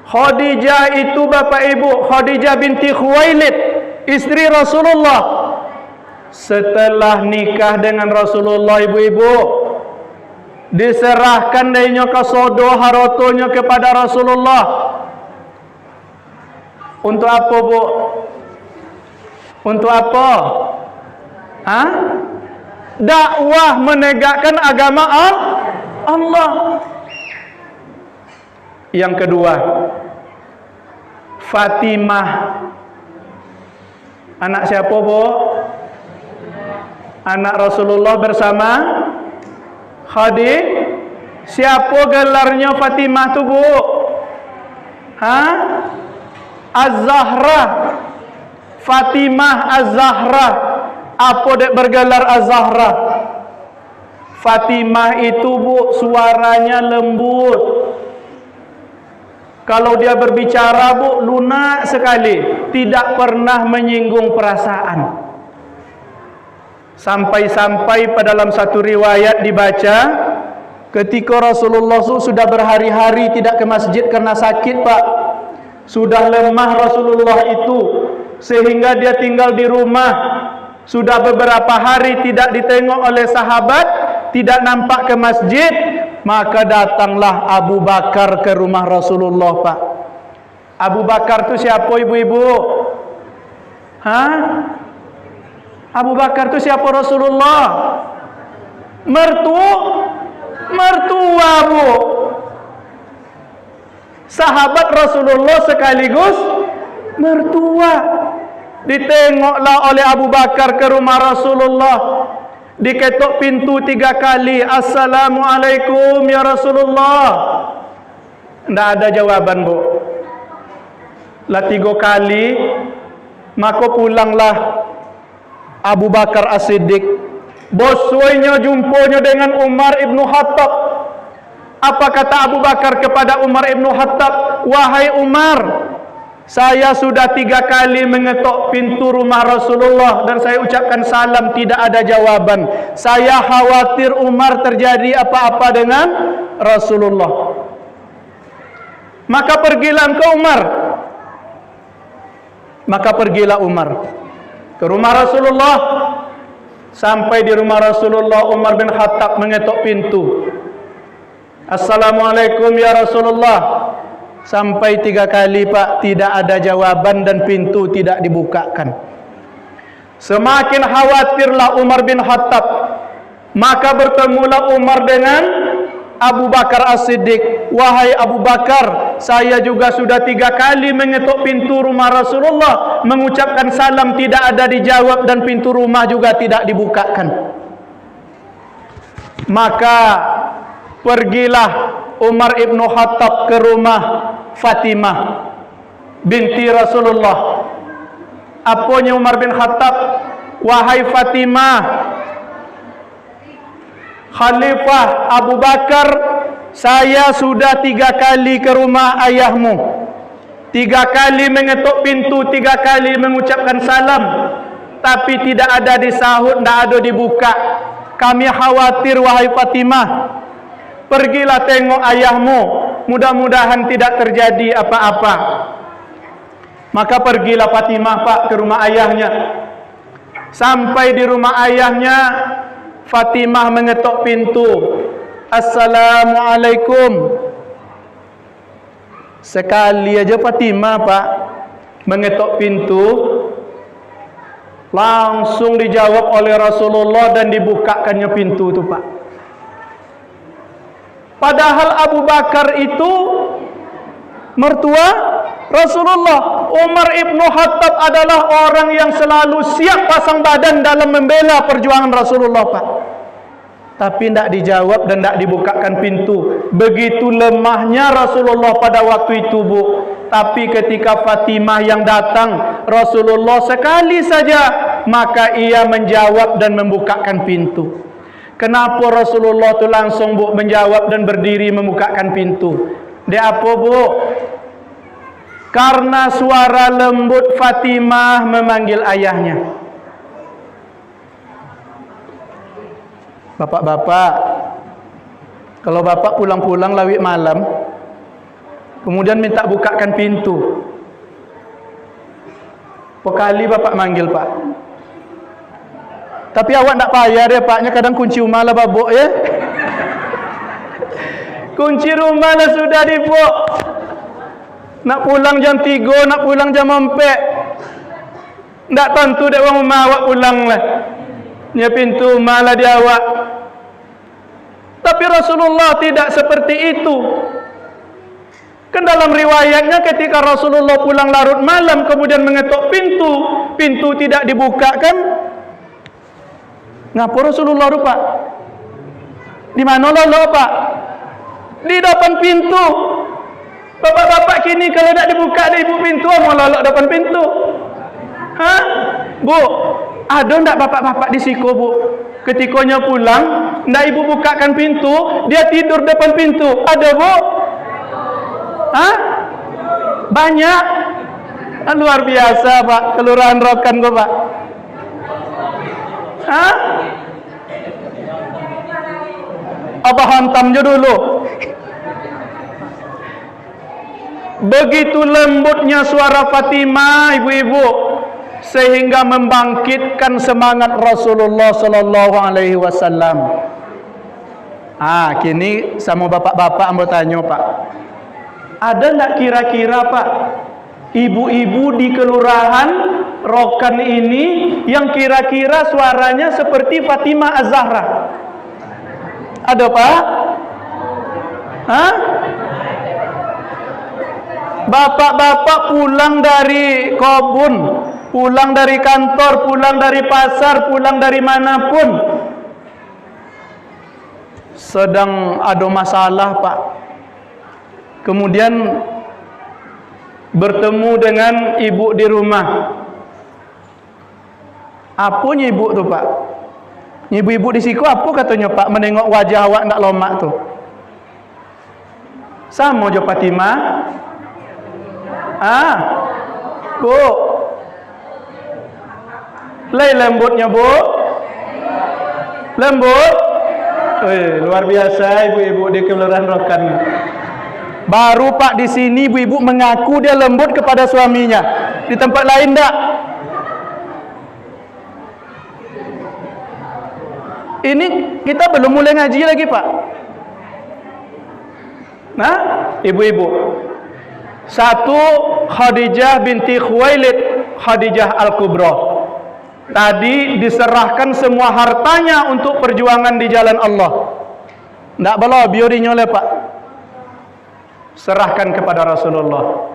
Khadijah itu Bapak Ibu, Khadijah binti Khuwailid, istri Rasulullah. Setelah nikah dengan Rasulullah, ibu-ibu, diserahkan darinya kasodo harotonya kepada Rasulullah. Untuk apa, Bu? Untuk apa? Hah? Dakwah menegakkan agama Allah. Yang kedua, Fatimah. Anak siapa, Bu? Anak Rasulullah bersama Khadijah. Siapa gelarnya Fatimah tu, Bu? Hah? Az-Zahra. Fatimah Az-Zahra. Apa dek bergelar Az-Zahra? Fatimah itu, Bu, suaranya lembut. Kalau dia berbicara, Bu, lunak sekali, tidak pernah menyinggung perasaan. Sampai-sampai pada dalam satu riwayat dibaca, ketika Rasulullah sudah berhari-hari tidak ke masjid karena sakit, Pak. Sudah lemah Rasulullah itu, sehingga dia tinggal di rumah. Sudah beberapa hari tidak ditengok oleh sahabat, tidak nampak ke masjid. Maka datanglah Abu Bakar ke rumah Rasulullah, Pak. Abu Bakar itu siapa, ibu-ibu? Hah? Abu Bakar itu siapa, Rasulullah? Mertua, Bu. Sahabat Rasulullah sekaligus mertua. Ditengoklah oleh Abu Bakar ke rumah Rasulullah. Diketok pintu 3 kali. Assalamualaikum ya Rasulullah. Tidak ada jawaban, Bu. Lah 3 kali, maka pulanglah Abu Bakar As-Siddiq. Bosuinya jumpanya dengan Umar ibn Khattab. Apa kata Abu Bakar kepada Umar ibn Khattab? Wahai Umar, saya sudah 3 kali mengetok pintu rumah Rasulullah dan saya ucapkan salam, tidak ada jawaban. Saya khawatir Umar terjadi apa-apa dengan Rasulullah. Maka pergilah ke Umar. Maka pergilah Umar ke rumah Rasulullah. Sampai di rumah Rasulullah, Umar bin Khattab mengetok pintu. Assalamualaikum ya Rasulullah. Sampai 3 kali, Pak, tidak ada jawaban dan pintu tidak dibukakan. Semakin khawatirlah Umar bin Khattab. Maka bertemulah Umar dengan Abu Bakar As-Siddiq. Wahai Abu Bakar, saya juga sudah 3 kali mengetuk pintu rumah Rasulullah, mengucapkan salam, tidak ada dijawab dan pintu rumah juga tidak dibukakan. Maka pergilah Umar ibn Khattab ke rumah Fatimah binti Rasulullah. Apanya Umar bin Khattab? Wahai Fatimah, Khalifah Abu Bakar, saya sudah 3 kali ke rumah ayahmu. 3 kali mengetuk pintu, 3 kali mengucapkan salam, tapi tidak ada disahut, tidak ada dibuka. Kami khawatir wahai Fatimah, pergilah tengok ayahmu, mudah-mudahan tidak terjadi apa-apa. Maka pergilah Fatimah Pak ke rumah ayahnya. Sampai di rumah ayahnya, Fatimah mengetuk pintu. Assalamualaikum. Sekali aja Fatimah Pak mengetuk pintu, langsung dijawab oleh Rasulullah dan dibukakannya pintu itu Pak. Padahal Abu Bakar itu mertua Rasulullah. Umar ibnu Khattab adalah orang yang selalu siap pasang badan dalam membela perjuangan Rasulullah Pak. Tapi tidak dijawab dan tidak dibukakan pintu. Begitu lemahnya Rasulullah pada waktu itu Bu. Tapi ketika Fatimah yang datang, Rasulullah sekali saja, maka ia menjawab dan membukakan pintu. Kenapa Rasulullah itu langsung Bu menjawab dan berdiri membukakan pintu? Dia apa Bu? Karena suara lembut Fatimah memanggil ayahnya. Bapak-bapak, kalau bapak pulang-pulang lawik malam, kemudian minta bukakan pintu, pekali bapak manggil Pak. Tapi awak tak payah deh Paknya, kadang kunci rumah lah babuk ya. Kunci rumah lah sudah dibuk. Nak pulang jam 3, nak pulang jam 4. Tak tentu dek orang rumah awak pulang lah. Nya pintu malah dia awak. Tapi Rasulullah tidak seperti itu. Kan dalam riwayatnya ketika Rasulullah pulang larut malam kemudian mengetuk pintu, pintu tidak dibukakan. Ngapa Rasulullah rupa? Di mana lo Pak? Di depan pintu. Bapak-bapak kini kalau tidak dibuka di ibu pintu, mau lolok depan pintu. Hah? Bu, ada enggak bapak-bapak di siko Bu? Ketikanya pulang, enggak ibu bukakan pintu, dia tidur depan pintu. Ada Bu? Hah? Banyak. Luar biasa Pak, Kelurahan Rokan kok Pak. Hah? Apa hantamnya dulu? Begitu lembutnya suara Fatimah ibu-ibu, sehingga membangkitkan semangat Rasulullah sallallahu alaihi wasallam. Kini sama bapak-bapak mau tanya Pak, ada enggak kira-kira Pak ibu-ibu di Kelurahan Rokan ini yang kira-kira suaranya seperti Fatimah Az-Zahra? Ada Pak? Hah? Bapak-bapak pulang dari kebun, pulang dari kantor, pulang dari pasar, pulang dari manapun, sedang ada masalah Pak, kemudian bertemu dengan ibu di rumah. Apanya ibu tu Pak? Ibu-ibu di siku apa katanya Pak? Menengok wajah awak nak lomak tu. Sama jo Fatimah. Bu, lay lembutnya Bu, lembut. Luar biasa ibu-ibu di Kelurahan Rokan. Baru Pak di sini ibu-ibu mengaku dia lembut kepada suaminya. Di tempat lain tak? Ini kita belum mulai ngaji lagi Pak. Nah, ibu-ibu. Satu, Khadijah binti Khuwailid, Khadijah Al-Kubra. Tadi diserahkan semua hartanya untuk perjuangan di jalan Allah. Tak boleh biorinya oleh Pak. Serahkan kepada Rasulullah.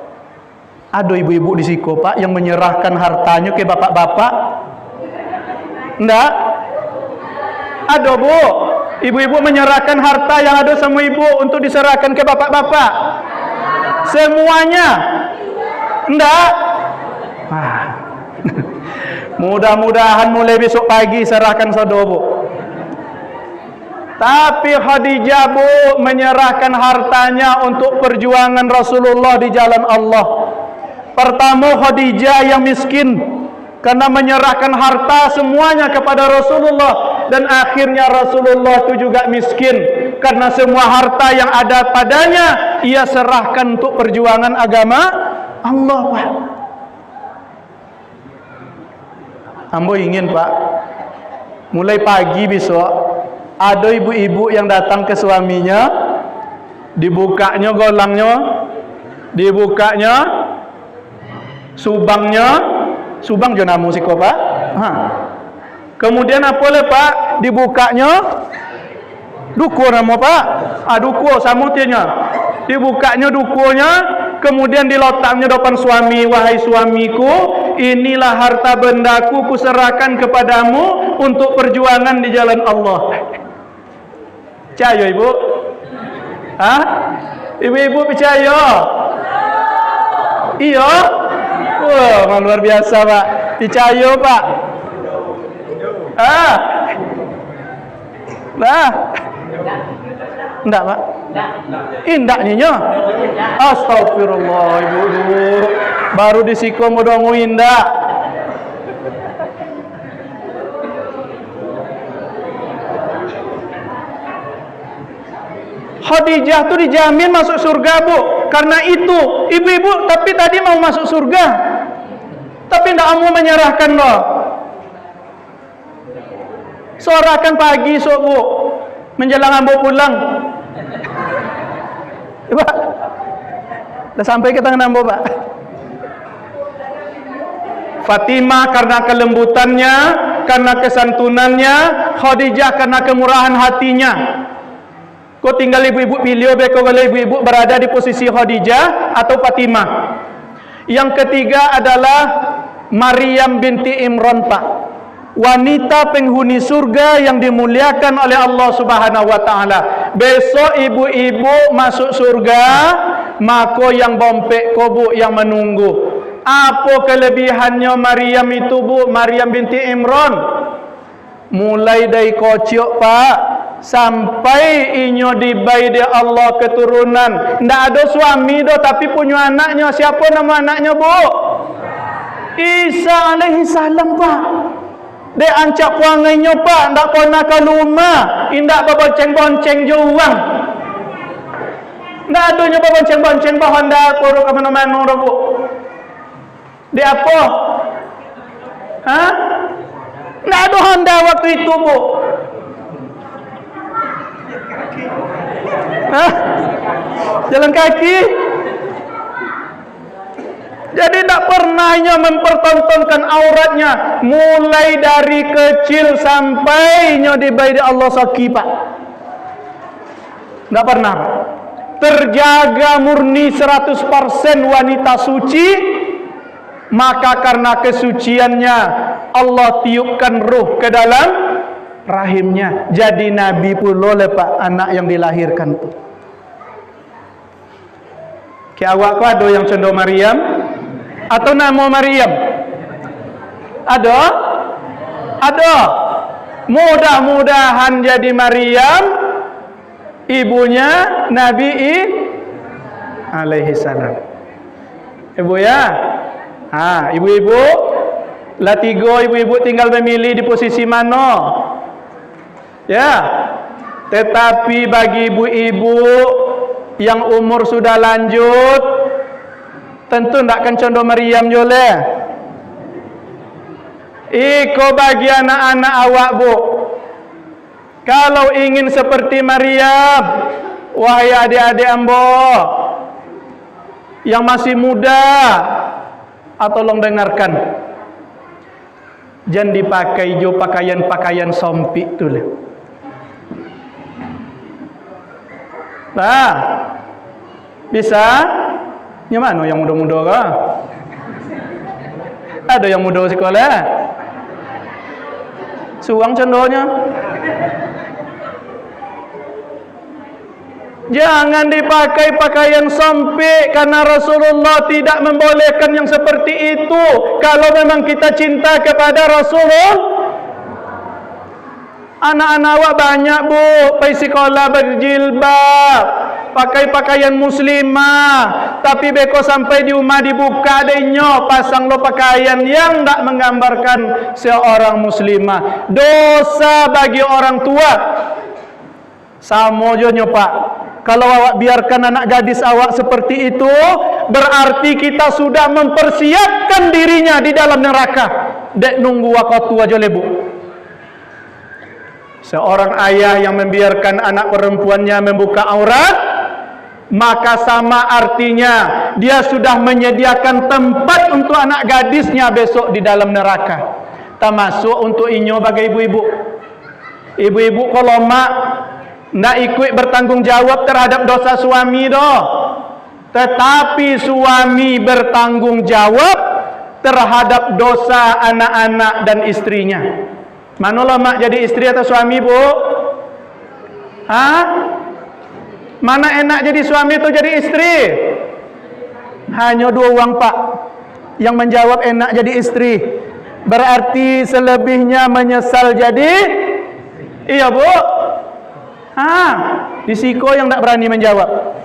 Ada ibu-ibu di situ Pak yang menyerahkan hartanya ke bapak-bapak? Enggak? Ada Bu. Ibu-ibu menyerahkan harta yang ada sama ibu untuk diserahkan ke bapak-bapak? Semuanya? Enggak? Mudah-mudahan mulai besok pagi serahkan saudara Bu. Tapi Khadijah Bu menyerahkan hartanya untuk perjuangan Rasulullah di jalan Allah. Pertama, Khadijah yang miskin karena menyerahkan harta semuanya kepada Rasulullah, dan akhirnya Rasulullah itu juga miskin karena semua harta yang ada padanya ia serahkan untuk perjuangan agama Allah, Pak. Ambo ingin, Pak, mulai pagi besok ada ibu-ibu yang datang ke suaminya, dibukanya golangnya, dibukanya subangnya, subang jo namu siko, Pak. Kemudian apa le, Pak? Dibukanya duku nama, Pak. Duku samutinya. Dibukanya dukunya, kemudian diletaknya depan suami. Wahai suamiku, inilah harta bendaku kuserahkan kepadamu untuk perjuangan di jalan Allah. Percaya ibu? Ibu-ibu percaya? Iya. Wah, luar biasa, Pak. Percaya, Pak? Enggak, Pak? Indaknya. Astagfirullah, ibu. Baru disiko modongu indak. Khadijah tuh dijamin masuk surga, Bu. Karena itu, ibu-ibu tapi tadi mau masuk surga, tapi tidak mau menyerahkan loh. Sorakan pagi, sok, Bu, menjelang ambo pulang. Pak, udah sampai ke tangan ambo, Pak. Fatimah karena kelembutannya, karena kesantunannya. Khadijah karena kemurahan hatinya. Kau tinggal ibu-ibu pilih, kau boleh ibu-ibu berada di posisi Khadijah atau Fatimah. Yang ketiga adalah Maryam binti Imran, Pak. Wanita penghuni surga yang dimuliakan oleh Allah Subhanahu wa taala. Besok ibu-ibu masuk surga, maka yang bompek ko, Bu, yang menunggu. Apa kelebihannya Maryam itu, Bu? Maryam binti Imran mulai dari kocok, Pak, sampai inyo dibai dia Allah keturunan. Ndak ada suami do, tapi punya anaknya. Siapa nama anaknya, Bu? Isa alaihi salam, Pak. Dia ancak puangainya, Pak. Ndak pernah ke rumah, indak bonceng-bonceng juang. Ndak adanya bonceng-bonceng bahan dak poro ke mana-mana do, Bu. Dia apa? Ndak ada Honda waktu itu, Bu. Jalan kaki. Jadi tidak pernahnya mempertontonkan auratnya, mulai dari kecil sampai dibai Allah saki, Pak. Tidak pernah, Pak. Terjaga murni 100% wanita suci. Maka karena kesuciannya Allah tiupkan ruh ke dalam rahimnya. Jadi Nabi pula le, Pak, anak yang dilahirkan tuh. Ki awak ada yang condong Maryam atau nama Maryam? Ada? Ada. Mudah-mudahan jadi Maryam ibunya Nabi alaihi salam. Ibu ya. Ibu-ibu lah, tiga ibu-ibu tinggal memilih di posisi mana. Ya. Tetapi bagi ibu-ibu yang umur sudah lanjut, tentu tidak akan condong Maryam jole. Iko bagi anak-anak awak, Bu, kalau ingin seperti Maryam, wahai adik-adik ambo yang masih muda, tolong dengarkan. Jangan dipakai jo pakaian-pakaian sompik tu lah. Bisa? Yang mana yang muda-muda kah? Ada yang muda sekolah? Suang condohnya. Jangan dipakai pakaian sempit, karena Rasulullah tidak membolehkan yang seperti itu. Kalau memang kita cinta kepada Rasulullah. Anak-anak awak banyak, Bu, pergi sekolah berjilbab. pakai pakaian muslimah, tapi beko sampai di rumah dibuka adanya pasang lo pakaian yang tak menggambarkan seorang muslimah. Dosa bagi orang tua. Sama jonyo Pak. Kalau awak biarkan anak gadis awak seperti itu, berarti kita sudah mempersiapkan dirinya di dalam neraka. Dek nunggu waktu aja lebu. Seorang ayah yang membiarkan anak perempuannya membuka aurat, maka sama artinya dia sudah menyediakan tempat untuk anak gadisnya besok di dalam neraka. Termasuk untuk inyo bagi ibu-ibu. Ibu-ibu kalau mak nak ikut bertanggung jawab terhadap dosa suami doh, tetapi suami bertanggung jawab terhadap dosa anak-anak dan istrinya. Manalah mak jadi istri atau suami, Bu? Hah? Mana enak jadi suami atau jadi istri? Hanya dua orang Pak yang menjawab enak jadi istri. Berarti selebihnya menyesal jadi iya, Bu? Disiko yang tak berani menjawab.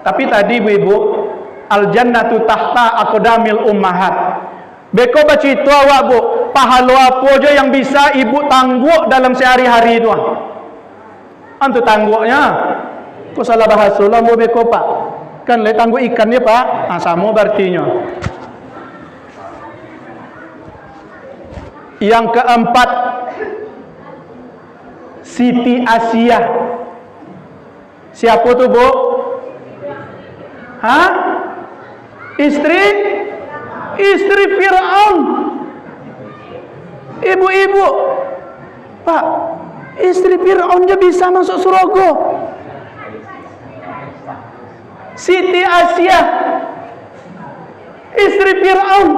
Tapi tadi ibu-ibu, al jannatu tahta aqdamil ummahat. Beko baca itu awak Bu, pahala apa aja yang bisa ibu tangguk dalam sehari-hari itu? Antu tangguknya. Kok salah bahasa lah mau beko Pak? Kan le tangguk ikan ya Pak. Sama berartinya. Yang keempat, Siti Asia. Siapa tu Bu? Hah? Istri Fir'aun. Ibu-ibu, Pak, istri Fir'aun je bisa masuk surga. Siti Asia, istri Fir'aun,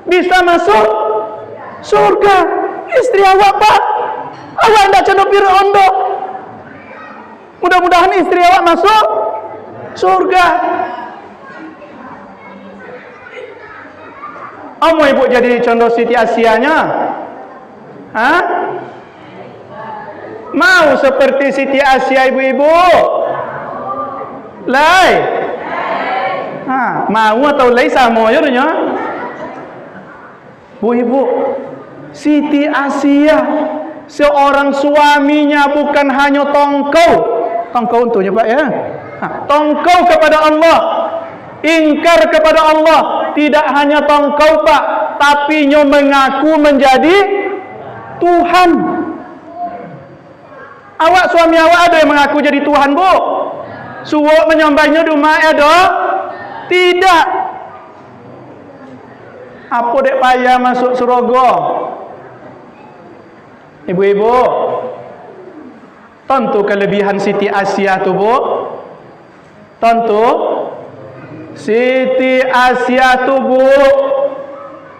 bisa masuk surga. Istri awak Pak, awak tidak cenderung Fir'aun doh. Mudah-mudahan istri awak masuk surga. Mau ibu jadi contoh Siti Asianya? Hah? Mau seperti Siti Asia ibu-ibu? Lai? Mau atau lai sama aja nya? Bu ibu, Siti Asia seorang suaminya bukan hanya tongkau untuknya Pak ya, tongkau kepada Allah, ingkar kepada Allah. Tidak hanya tongkau Pak, tapi nyo mengaku menjadi Tuhan. Awak suami awak ada yang mengaku jadi Tuhan Bu? Suwok menyembahnya di rumah ada? Tidak. Apa dek payah masuk surga? Ibu-ibu, tentu kelebihan Siti Asia tu Bu. Tentu Siti Asia tu Bu,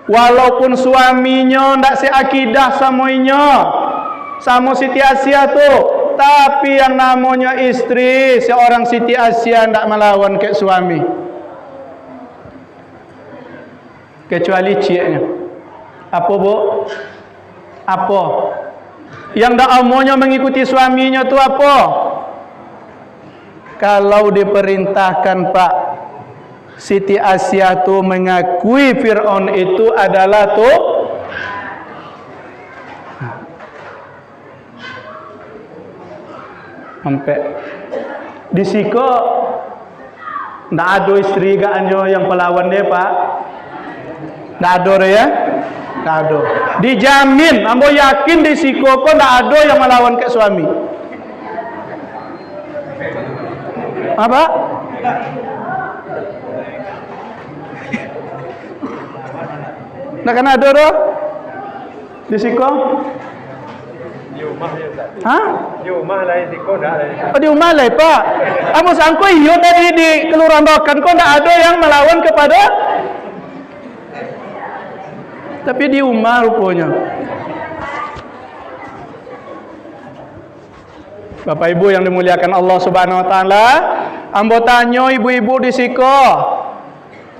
walaupun suaminya ndak seakidah sama Siti Asia tu, tapi yang namanya istri seorang Siti Asia ndak melawan ke suami, kecuali cieknya. Apa Bu? Apa? Yang ndak amonya mengikuti suaminya tu apa? Kalau diperintahkan Pak, Siti Asia tu mengakui Fir'aun itu adalah tu sampai disiko ndak ada istri gak anjo yang pelawan dia Pak, ndak ada ya, ndak ada. Dijamin, ambo yakin disiko kok ndak ada yang melawan ke suami. Apa? Nak kena ada doh di siko? Di rumah ya Ustaz. Hah? Di rumah lah siko dah lah. Oh di rumah lah Pak. Kamu sangko iyo tadi di kelurahan Bakan kok ndak ada yang melawan kepada? Tapi di rumah rupanya. Bapak Ibu yang dimuliakan Allah Subhanahu Wa Taala, ambo tanyo ibu-ibu di siko.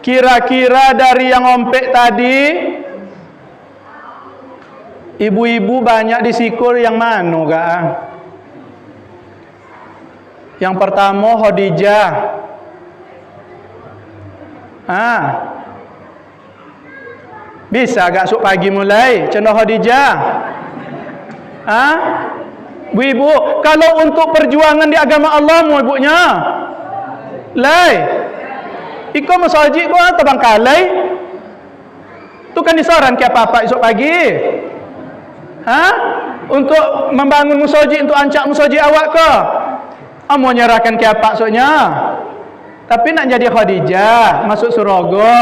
Kira-kira dari yang ompek tadi, ibu-ibu banyak di sikur yang mana gak? Yang pertama Khadijah. Bisa agak esok pagi mulai contoh Khadijah? Bu-ibu, kalau untuk perjuangan di agama Allah mu ibunya. Lai. Iko masjid ko tabang kalai. Tu kan disaran ke apa-apa esok pagi. Untuk membangun masjid, untuk ancak masjid awak ke? Mau nyerahkan ke apa esoknya? Tapi nak jadi Khadijah, masuk surga.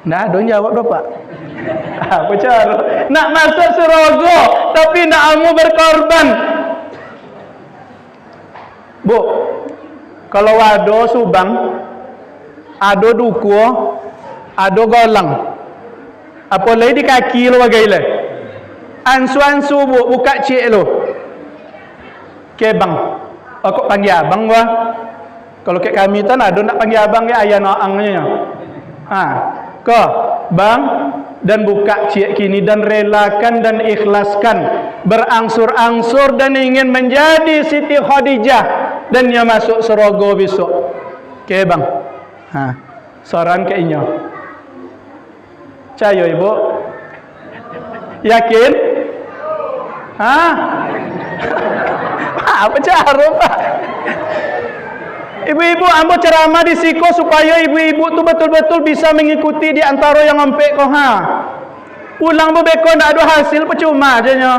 Nah, don jawab Bapak. Apa cara? Nak masuk surga, tapi nak kamu berkorban. Bu, kalau ada subang, ada duku, ada golang. Apa lagi di kaki lo bagaimana? Ansu-ansu bu, buka cik lo. Kebang. Aku panggil abang gua. Kalau kayak kami tan ada nak panggil abang ke ayah noangnya. Ke bang dan buka cik kini dan relakan dan ikhlaskan berangsur-angsur dan ingin menjadi Siti Khadijah dan dia masuk surga besok. Oke bang. Soran ke inyo. Cayo ibu. Yakin? Apa cara Pak? Ibu-ibu ambo ceramah di siko supaya ibu-ibu tu betul-betul bisa mengikuti di antara yang ampek ko Pulang bebeko ndak ada hasil percuma aja nya.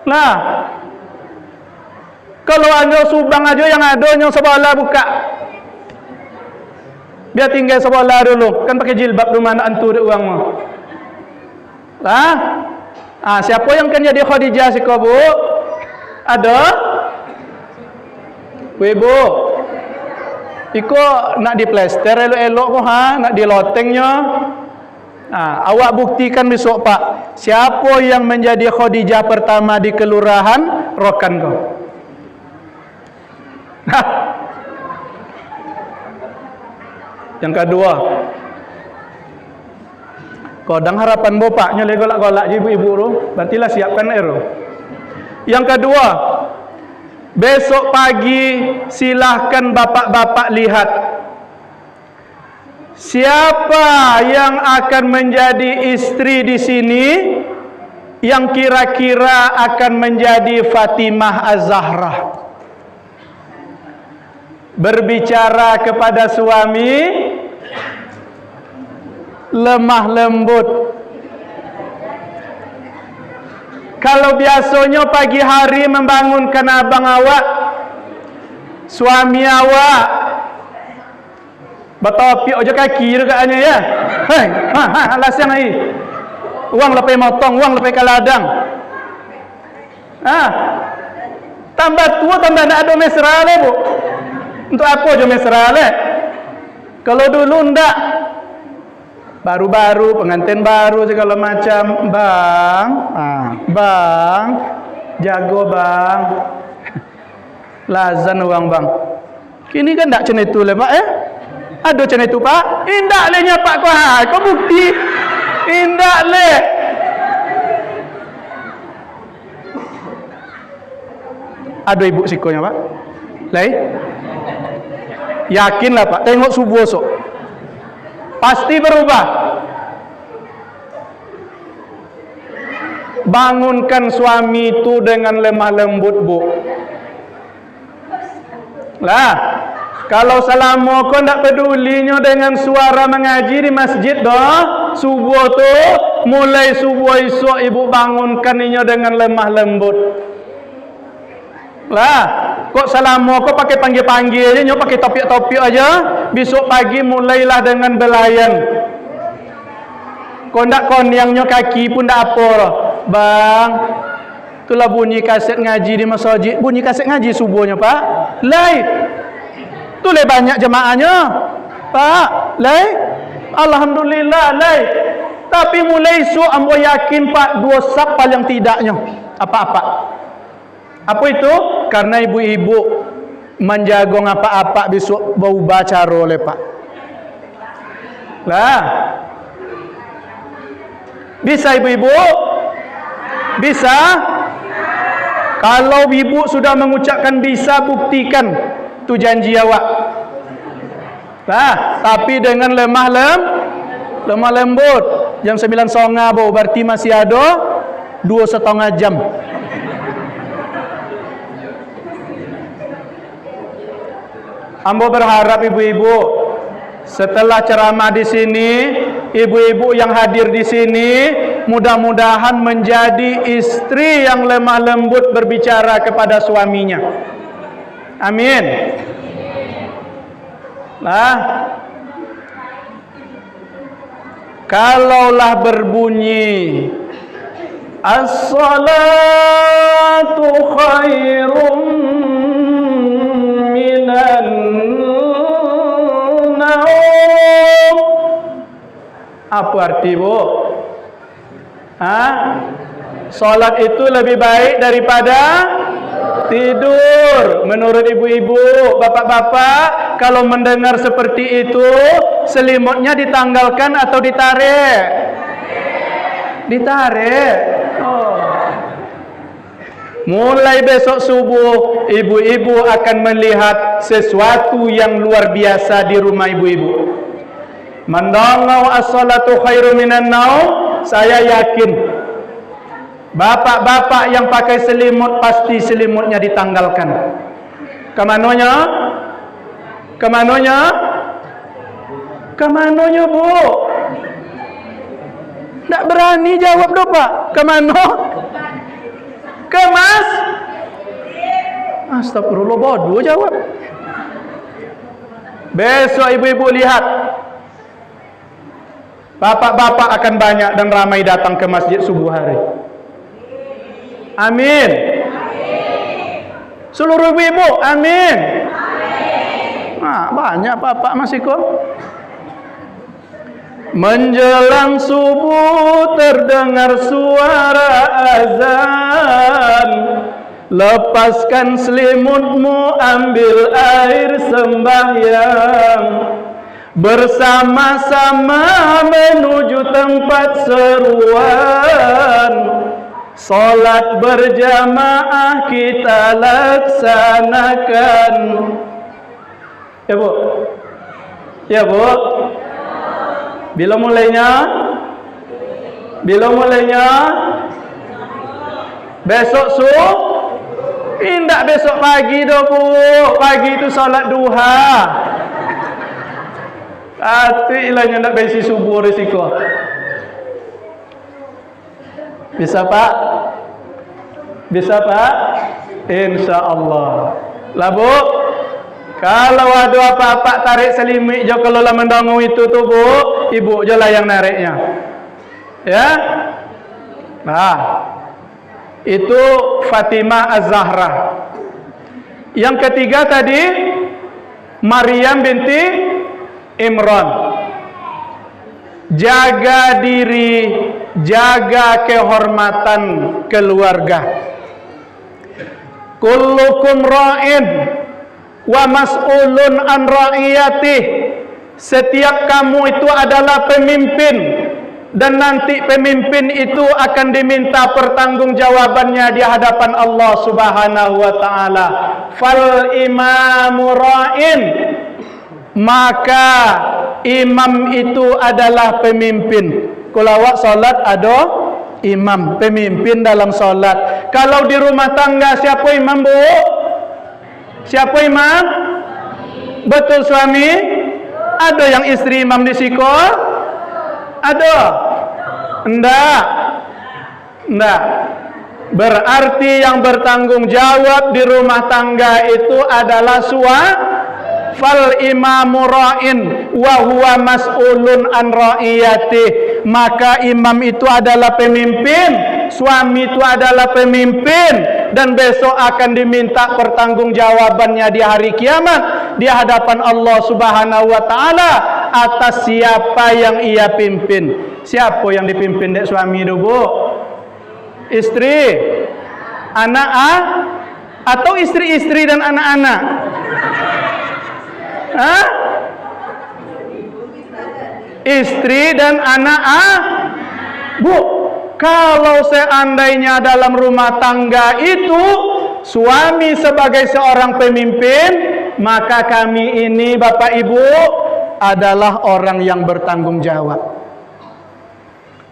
Nah. Kalau ada subang aja yang ada yang sebelah buka. Biar tinggal sebelah dulu. Kan pakai jilbab rumah anak antu dek uang mah. Siapa yang kan jadi Khadijah siko bu? Ada? Ibu, iko nak diplester elok-elok ko nak dilotengnya. Awak buktikan besok Pak. Siapa yang menjadi Khadijah pertama di kelurahan, rokan kau. Yang kedua, kodang harapan bapaknya legolak-golak ibu-ibu tu, berartilah siapkan air. Yang kedua, besok pagi silahkan bapak-bapak lihat siapa yang akan menjadi istri di sini yang kira-kira akan menjadi Fatimah Az-Zahra. Berbicara kepada suami lemah lembut. Kalau biasanya pagi hari membangunkan abang awak, suami awak batopiok aja kaki dekatnya ya. Hei, lasiang ai. Uang lepai motong, uang lepai kaladang. Tambah tua tambah nak ada mesra le, Bu. Untuk apa aja mesra le? Kalau dulu ndak. Baru-baru, pengantin baru segala macam. Bang, bang, jago bang. Lazan uang bang. Kini kan tak macam itu le Pak ya? Ada macam itu Pak? Indak le nya Pak kau bukti. Indak le. Ada ibu sikonya Pak? Lai? Yakinlah Pak, tengok subuh esok. Pasti berubah. Bangunkan suami itu dengan lemah lembut Bu. Lah, kalau selama kau tak pedulinya dengan suara mengaji di masjid dah, subuh tu mulai subuh esok ibu bangunkan inya dengan lemah lembut. Lah, kok selama kau pakai panggil-panggil aja, pakai topiak-topiak aja, besok pagi mulailah dengan belayan. Kau ndak konyangnya kaki pun ndak apa. Bang, itulah bunyi kaset ngaji di masjid. Bunyi kaset ngaji subuhnya Pak. Lai, tu le banyak jemaahnya Pak. Lai, alhamdulillah lai. Tapi mulai esok ambo yakin Pak 2 sak paling tidaknya. Apa-apa. Apa itu? Karena ibu-ibu menjaga apa-apa besok bau baca oleh Pak. Lah. Bisa ibu-ibu? Bisa? Kalau ibu sudah mengucapkan bisa, buktikan tu janji awak. Tapi dengan lemah lembut. Jam 9 songa berarti masih ada 2,5 jam. Ambo berharap ibu-ibu setelah ceramah di sini, ibu-ibu yang hadir di sini mudah-mudahan menjadi istri yang lemah lembut berbicara kepada suaminya. Amin. Kalaulah berbunyi as-salatu khairum minan naum. Apa arti bu? Salat itu lebih baik daripada tidur. Menurut ibu-ibu, bapak-bapak, kalau mendengar seperti itu, selimutnya ditanggalkan atau ditarik? Ditarik. Mulai besok subuh, ibu-ibu akan melihat sesuatu yang luar biasa di rumah ibu-ibu. Mendengar as-salatu khairu minan naum, saya yakin bapak-bapak yang pakai selimut pasti selimutnya ditanggalkan. Kemanonya? Kemanonya? Kemanonya bu? Tak berani jawab doh pak. Kemano? Kemas? Astagfirullah, bodoh jawab. Besok ibu-ibu lihat, bapak-bapak akan banyak dan ramai datang ke masjid subuh hari. Amin. Seluruh ibu, amin. Banyak bapak masih kok. Menjelang subuh terdengar suara azan. Lepaskan selimutmu, ambil air sembahyang. Bersama-sama menuju tempat seruan. Salat berjamaah kita laksanakan. Ya bu? Ya bu? Bila mulainya? Bila mulainya? Besok Indak besok pagi dah bu. Pagi itu salat duha. Ilahnya nak besi subuh risiko. Bisa pak? Bisa pak? Insya Allah. Lah bu, kalau ada apa-apa tarik selimut je kalau lah mendangu itu tu bu, ibu je lah yang nariknya. Ya? Itu Fatimah Az-Zahra. Yang ketiga tadi Maryam binti Imran. Jaga diri, jaga kehormatan keluarga. Kullukum ra'in wa mas'ulun an ra'iyatih. Setiap kamu itu adalah pemimpin, dan nanti pemimpin itu akan diminta pertanggungjawabannya di hadapan Allah Subhanahu wa taala. Fal imamu ra'in, maka imam itu adalah pemimpin. Kalau awak salat ada imam, pemimpin dalam salat. Kalau di rumah tangga siapa imam bu? Siapa imam? Betul suami? Ada yang istri imam di siko? Ada? Enggak. Berarti yang bertanggung jawab di rumah tangga itu adalah fal imamu ra'in wa huwa mas'ulun an ra'iyatih. Maka imam itu adalah pemimpin, suami itu adalah pemimpin, dan besok akan diminta pertanggungjawabannya di hari kiamat di hadapan Allah Subhanahu wa taala atas siapa yang ia pimpin. Siapa yang dipimpin dek suami itu bu? Istri, anak atau istri-istri dan anak-anak? Istri dan anak bu. Kalau seandainya dalam rumah tangga itu suami sebagai seorang pemimpin, maka kami ini Bapak Ibu adalah orang yang bertanggung jawab.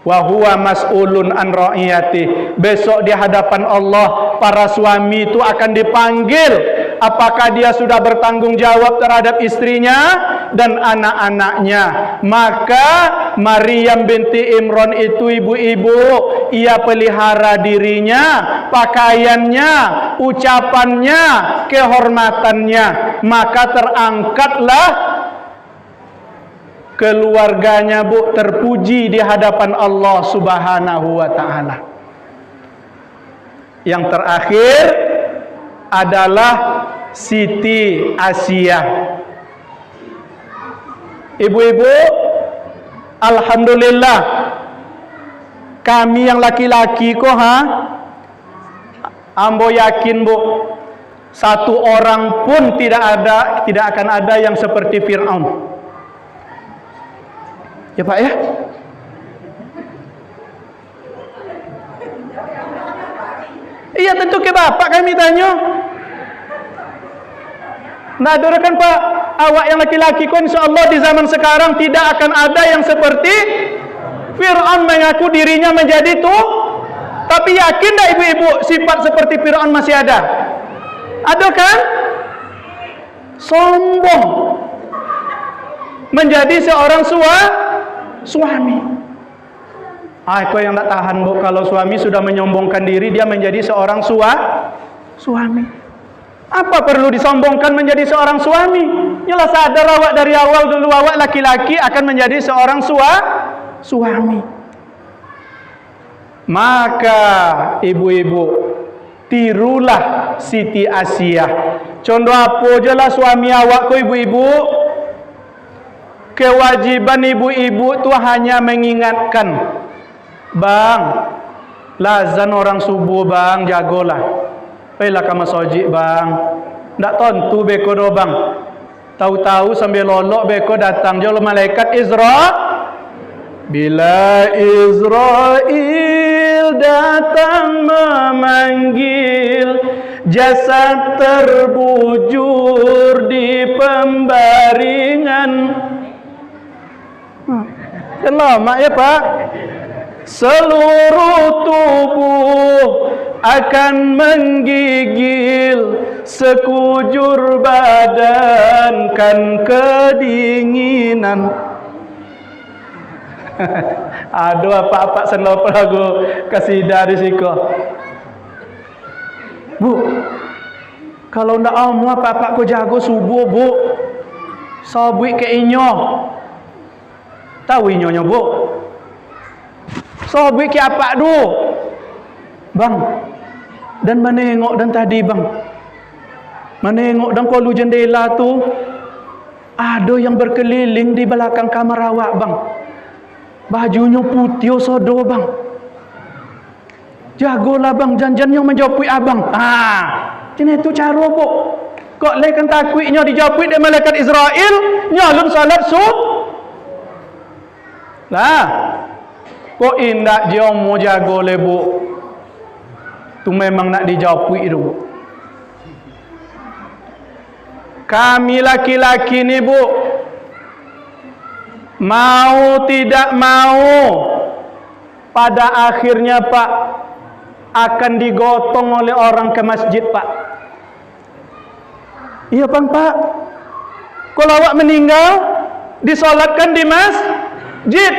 Wa huwa mas'ulun an ra'iyati. Besok di hadapan Allah para suami itu akan dipanggil apakah dia sudah bertanggung jawab terhadap istrinya dan anak-anaknya. Maka Maryam binti Imran itu ibu-ibu, ia pelihara dirinya, pakaiannya, ucapannya, kehormatannya, maka terangkatlah keluarganya Bu, terpuji di hadapan Allah Subhanahu wa taala. Yang terakhir adalah Siti Asiyah. Ibu-ibu, alhamdulillah kami yang laki-laki ambo yakin Bu, satu orang pun tidak akan ada yang seperti Fir'aun. Ya Pak ya? Iya tentu ke Bapak kami tanya. Nah, kan Pak, awak yang laki-laki kau insyaAllah di zaman sekarang tidak akan ada yang seperti Fir'aun mengaku dirinya menjadi tuh. Tapi yakin tak ibu-ibu sifat seperti Fir'aun masih ada? Ada kan? Sombong. Menjadi seorang suami. Kau yang tak tahan Bu, kalau suami sudah menyombongkan diri dia menjadi seorang suami. Apa perlu disombongkan menjadi seorang suami? Yalah sadar awak dari awal dulu awak laki-laki akan menjadi seorang suami. Maka ibu-ibu tirulah Siti Asiyah. Contoh apa je lah suami awak ko ibu-ibu. Kewajiban ibu-ibu tu hanya mengingatkan, bang, lazan orang subuh bang, jagolah. Pergilah ke masjid bang. Tak tentu beko do bang. Tahu-tahu sambil lolok beko datang jauh malaikat Bila Israel datang memanggil, jasad terbujur di pembaringan. Kan lama ya Pak. Seluruh tubuh akan menggigil, sekujur badan kan kedinginan. Aduh apa-apa senlop lagu kasidah di siko. Bu, kalau ndak amu apa-apa ko jago subuh Bu. Sabui ke inyo. Tahu inyonya Bu? Sabui ke apa du? Bang. Dan menengok dan tadi bang. Menengok dan kolu jendela tu ada yang berkeliling di belakang kamar awak bang. Bajunya putih sodo bang. Jagolah bang, janjian yang menjapui abang. Ini tu cara Bu. Kok lekan takwiknya dijapui dari malaikat Israel, nyalun salat lah. Kok indak dia mau jago le Bu. Tu memang nak dijapui tu Bu. Kami laki-laki ni Bu, mau tidak mau pada akhirnya Pak akan digotong oleh orang ke masjid Pak. Iya bang Pak. Kalau awak meninggal disolatkan di masjid.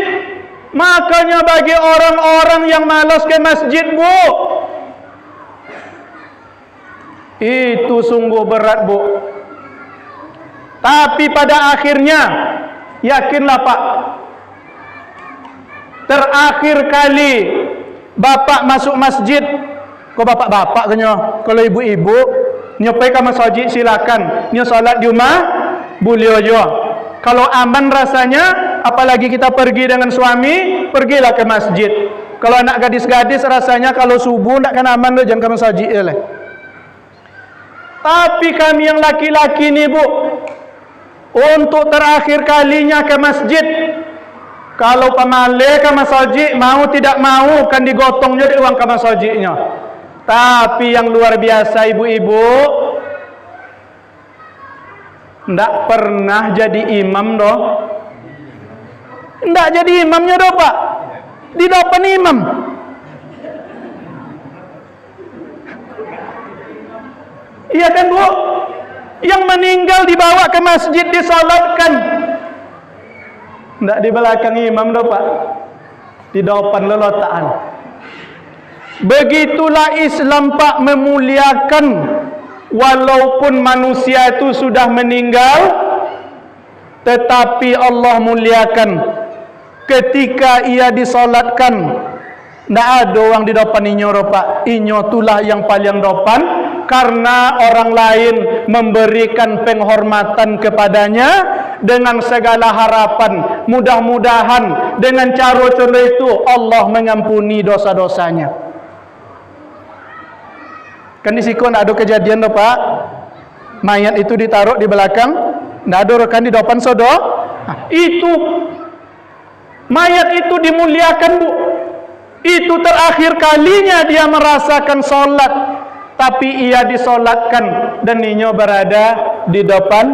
Makanya bagi orang-orang yang malas ke masjid Bu, itu sungguh berat Bu. Tapi pada akhirnya yakinlah Pak, terakhir kali bapak masuk masjid, kok bapak-bapak kenyo, kalau ibu-ibu nyopai ke masjid silakan, nyo salat di rumah boleh aja. Kalau aman rasanya, apalagi kita pergi dengan suami, pergilah ke masjid. Kalau anak gadis-gadis rasanya kalau subuh nak kan aman lo, jangan ke masjid lah. Tapi kami yang laki-laki ni Bu, untuk terakhir kalinya ke masjid, Kalau pamale ke masjid, mau tidak mau kan digotong jadi uang ke masjidnya. Tapi yang luar biasa ibu-ibu, ndak pernah jadi imam doh. Ndak jadi imamnya doh Pak. Di depan imam. Iya kan Bu? Yang meninggal dibawa ke masjid disalatkan. Ndak di belakang imam doh Pak. Di depan lelotaan. Begitulah Islam Pak memuliakan. Walaupun manusia itu sudah meninggal, tetapi Allah muliakan ketika ia disolatkan. Ndak ada orang di depan inyo Pak. Inyo itulah yang paling depan, karena orang lain memberikan penghormatan kepadanya dengan segala harapan. Mudah-mudahan dengan cara itu Allah mengampuni dosa-dosanya. Kan di situ ada kejadian tuh Pak, mayat itu ditaruh di belakang, ndak ada rekan di depan sodo. Itu mayat itu dimuliakan Bu. Itu terakhir kalinya dia merasakan solat, tapi ia disolatkan dan inyo berada di depan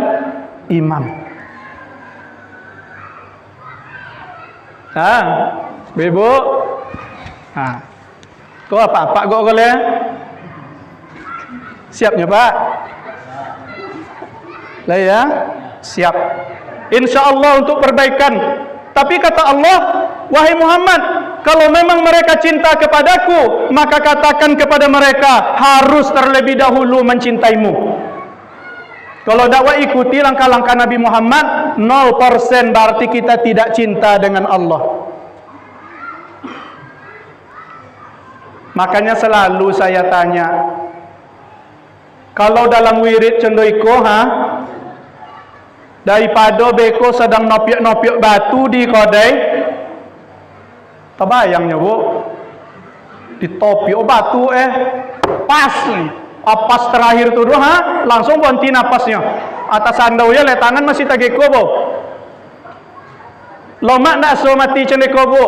imam. Ibu, kau apa kok boleh? Siapnya Pak? Lah ya, siap. Insya Allah untuk perbaikan. Tapi kata Allah, wahai Muhammad, kalau memang mereka cinta kepadaku, maka katakan kepada mereka harus terlebih dahulu mencintaimu. Kalau dakwah ikuti langkah-langkah Nabi Muhammad, 0% berarti kita tidak cinta dengan Allah. Makanya selalu saya tanya, kalau dalam wirid cendoiko, daripada beko sedang nopiok-nopiok batu di kodai, terbayangnya Bu, ditopiok batu pas nih, pas terakhir tu langsung berhenti napasnya. Atas sandau ya, tangan masih tagiko Bu. Lomak nak so mati cendoiko Bu.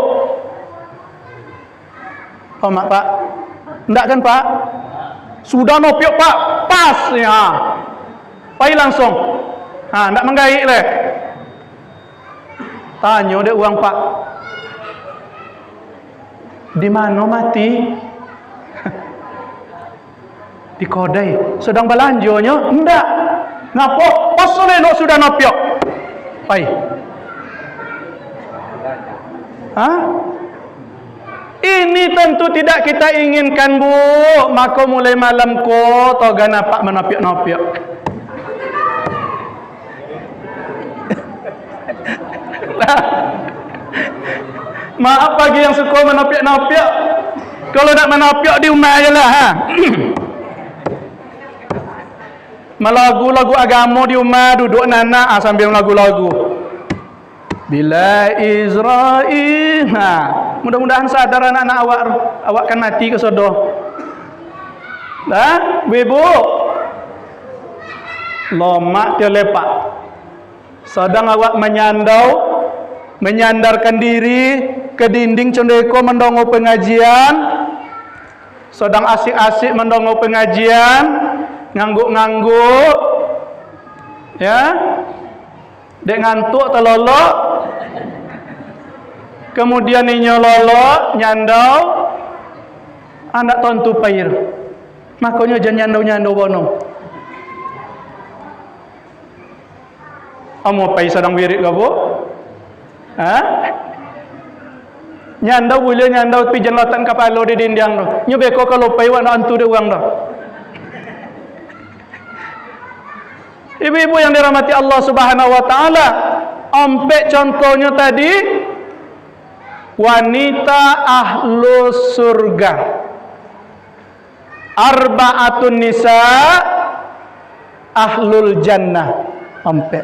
Lomak Pak? Ndak kan Pak? Sudah nopiok Pak, pas ya. Pai langsung. Ndak menggaik leh. Tanya dia uang Pak. Di mana mati? Di kodai. Sedang belanjonya? Enggak. Ngapo? Pas soleh sudah nopiok. Pai. Ini tentu tidak kita inginkan Bu. Maka mulai malam ko toga napak menopiok-nopiok. Maaf bagi yang suka menopiok-nopiok. Kalau nak menopiok di rumah aja lah. Melagu-lagu agama di rumah, duduk nana sambil lagu-lagu. Bila Israel, mudah-mudahan sadar anak-anak awak kan mati ke sodoh. Ibu, lomak dia lepak. Sedang awak menyandarkan diri ke dinding cendeko mendongo pengajian. Sedang asik-asik mendongo pengajian, ngangguk-ngangguk, ya, dek ngantuk telolok. Kemudian inyo lolo nyandau anak tontu pair. Makanya jangan nyandau bono. Amo pai sedang wirid ke Bu? Nyandau boleh nyandau pijan lotan kapalo di dinding tu. Nyo beko kalau pai wan antu de uang dah. Ibu-ibu yang dirahmati Allah Subhanahu wa taala, ompek contohnya tadi wanita ahlus surga. Arba'atun nisa ahlul jannah. Ompek.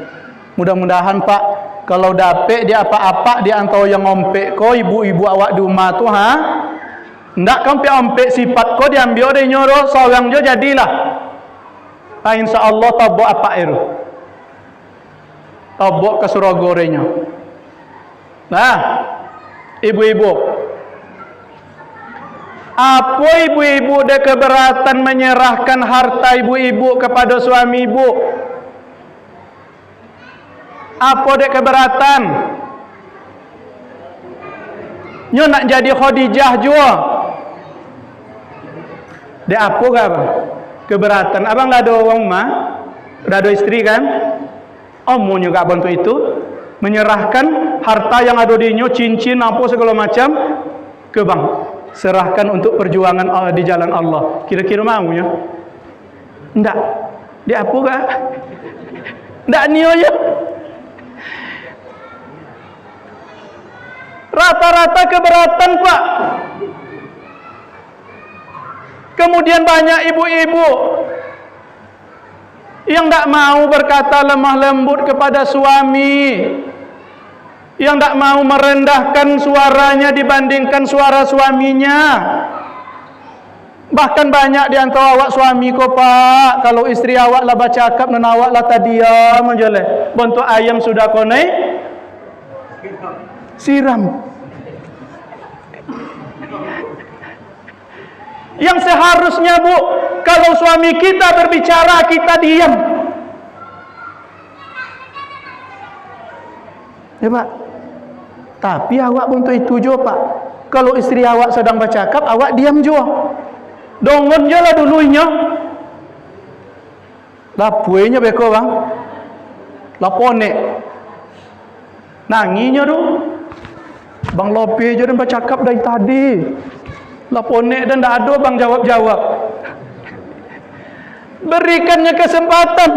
Mudah-mudahan Pak, kalau dapet dia apa-apa di antara yang ompek ko ibu-ibu awak di rumah tu ndak kampe ompek sifat ko diambil de nyoro seorang jo jadilah. Insyaallah tabok apa itu? Tabok ke surga gorenya. Nah, ibu-ibu, apa ibu-ibu ada keberatan menyerahkan harta ibu-ibu kepada suami ibu? Apa ada keberatan? Nyo nak jadi Khadijah jua. Dia apa ke apa? Keberatan. Abang dah ada orang rumah, dah ada istri kan? Omu juga bantu itu, menyerahkan harta yang ada di nyo, cincin apa segala macam ke bang, serahkan untuk perjuangan di jalan Allah. Kira-kira mau nya? Ndak. Dia apa ke? Ndak nio ya. Rata-rata keberatan pak. Kemudian banyak ibu-ibu yang tak mau berkata lemah lembut kepada suami, yang tak mau merendahkan suaranya dibandingkan suara suaminya. Bahkan banyak di antara awak suami ko pak, kalau istri awak lah bercakap dan awak lah tadiam menjoleh, bentuk ayam sudah konai siram. Yang seharusnya bu, kalau suami kita berbicara kita diam. Ya pak. Tapi awak untuk itu jo pak. Kalau istri awak sedang bercakap, awak diam jo. Dongon je lah dulunya. Lapuenya beko bang. Lapone. Nanginya tu. Bang Lope je dan bercakap dari tadi. Laponek dan tak ada bang jawab-jawab. Berikannya kesempatan.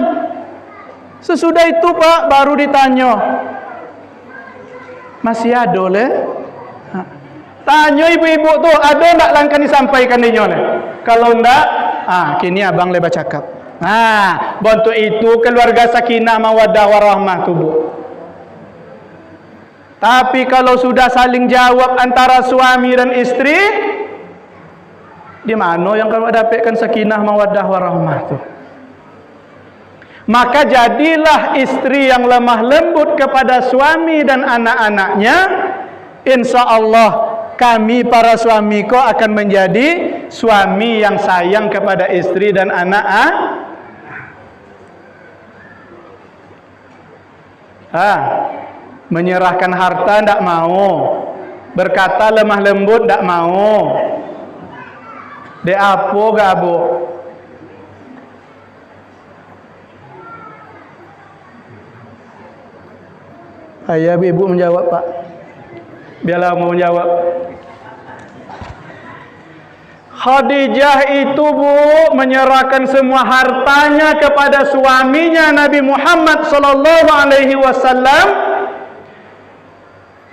Sesudah itu pak baru ditanya. Masih ada leh? Tanya ibu-ibu tu ada tak langkah disampaikan dia leh? Kalau ndak, kini abang le bercakap. Bentuk itu keluarga sakinah mawaddah warahmah tu bu. Tapi kalau sudah saling jawab antara suami dan istri, di mana yang kamu dapatkan sakinah mawaddah warahmah tu? Maka jadilah istri yang lemah lembut kepada suami dan anak-anaknya. Insya Allah kami para suami ko akan menjadi suami yang sayang kepada istri dan anak. Menyerahkan harta tidak mau, berkata lemah lembut tidak mau. De apa gabo? Ayah ibu menjawab pak. Biarlah mau menjawab. Khadijah itu bu menyerahkan semua hartanya kepada suaminya Nabi Muhammad sallallahu alaihi wasallam.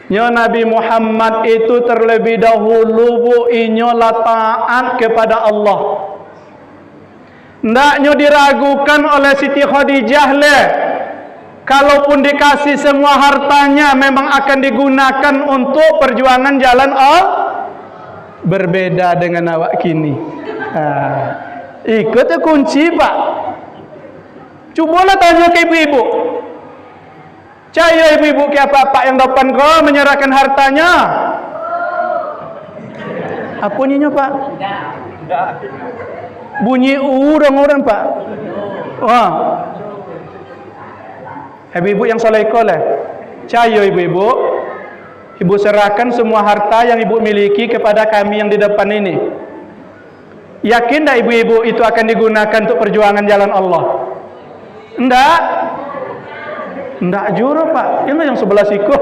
Ya Nabi Muhammad itu terlebih dahulu bu inyolah taat kepada Allah. Ndaknya diragukan oleh Siti Khadijah le. Kalaupun dikasih semua hartanya memang akan digunakan untuk perjuangan jalan Allah. Berbeda dengan awak kini. Ikut kunci pak. Cubalah tanya ke ibu-ibu. Caya ibu-ibu ke apa-apa yang depan kau menyerahkan hartanya? Apa nyinya pak? Bunyi orang-orang pak. Ibu-ibu yang solehko lah. Caya ibu-ibu, ibu serahkan semua harta yang ibu miliki kepada kami yang di depan ini. Yakin tak ibu-ibu itu akan digunakan untuk perjuangan jalan Allah? Enggak. Ndak juru pak, ini yang sebelah siku.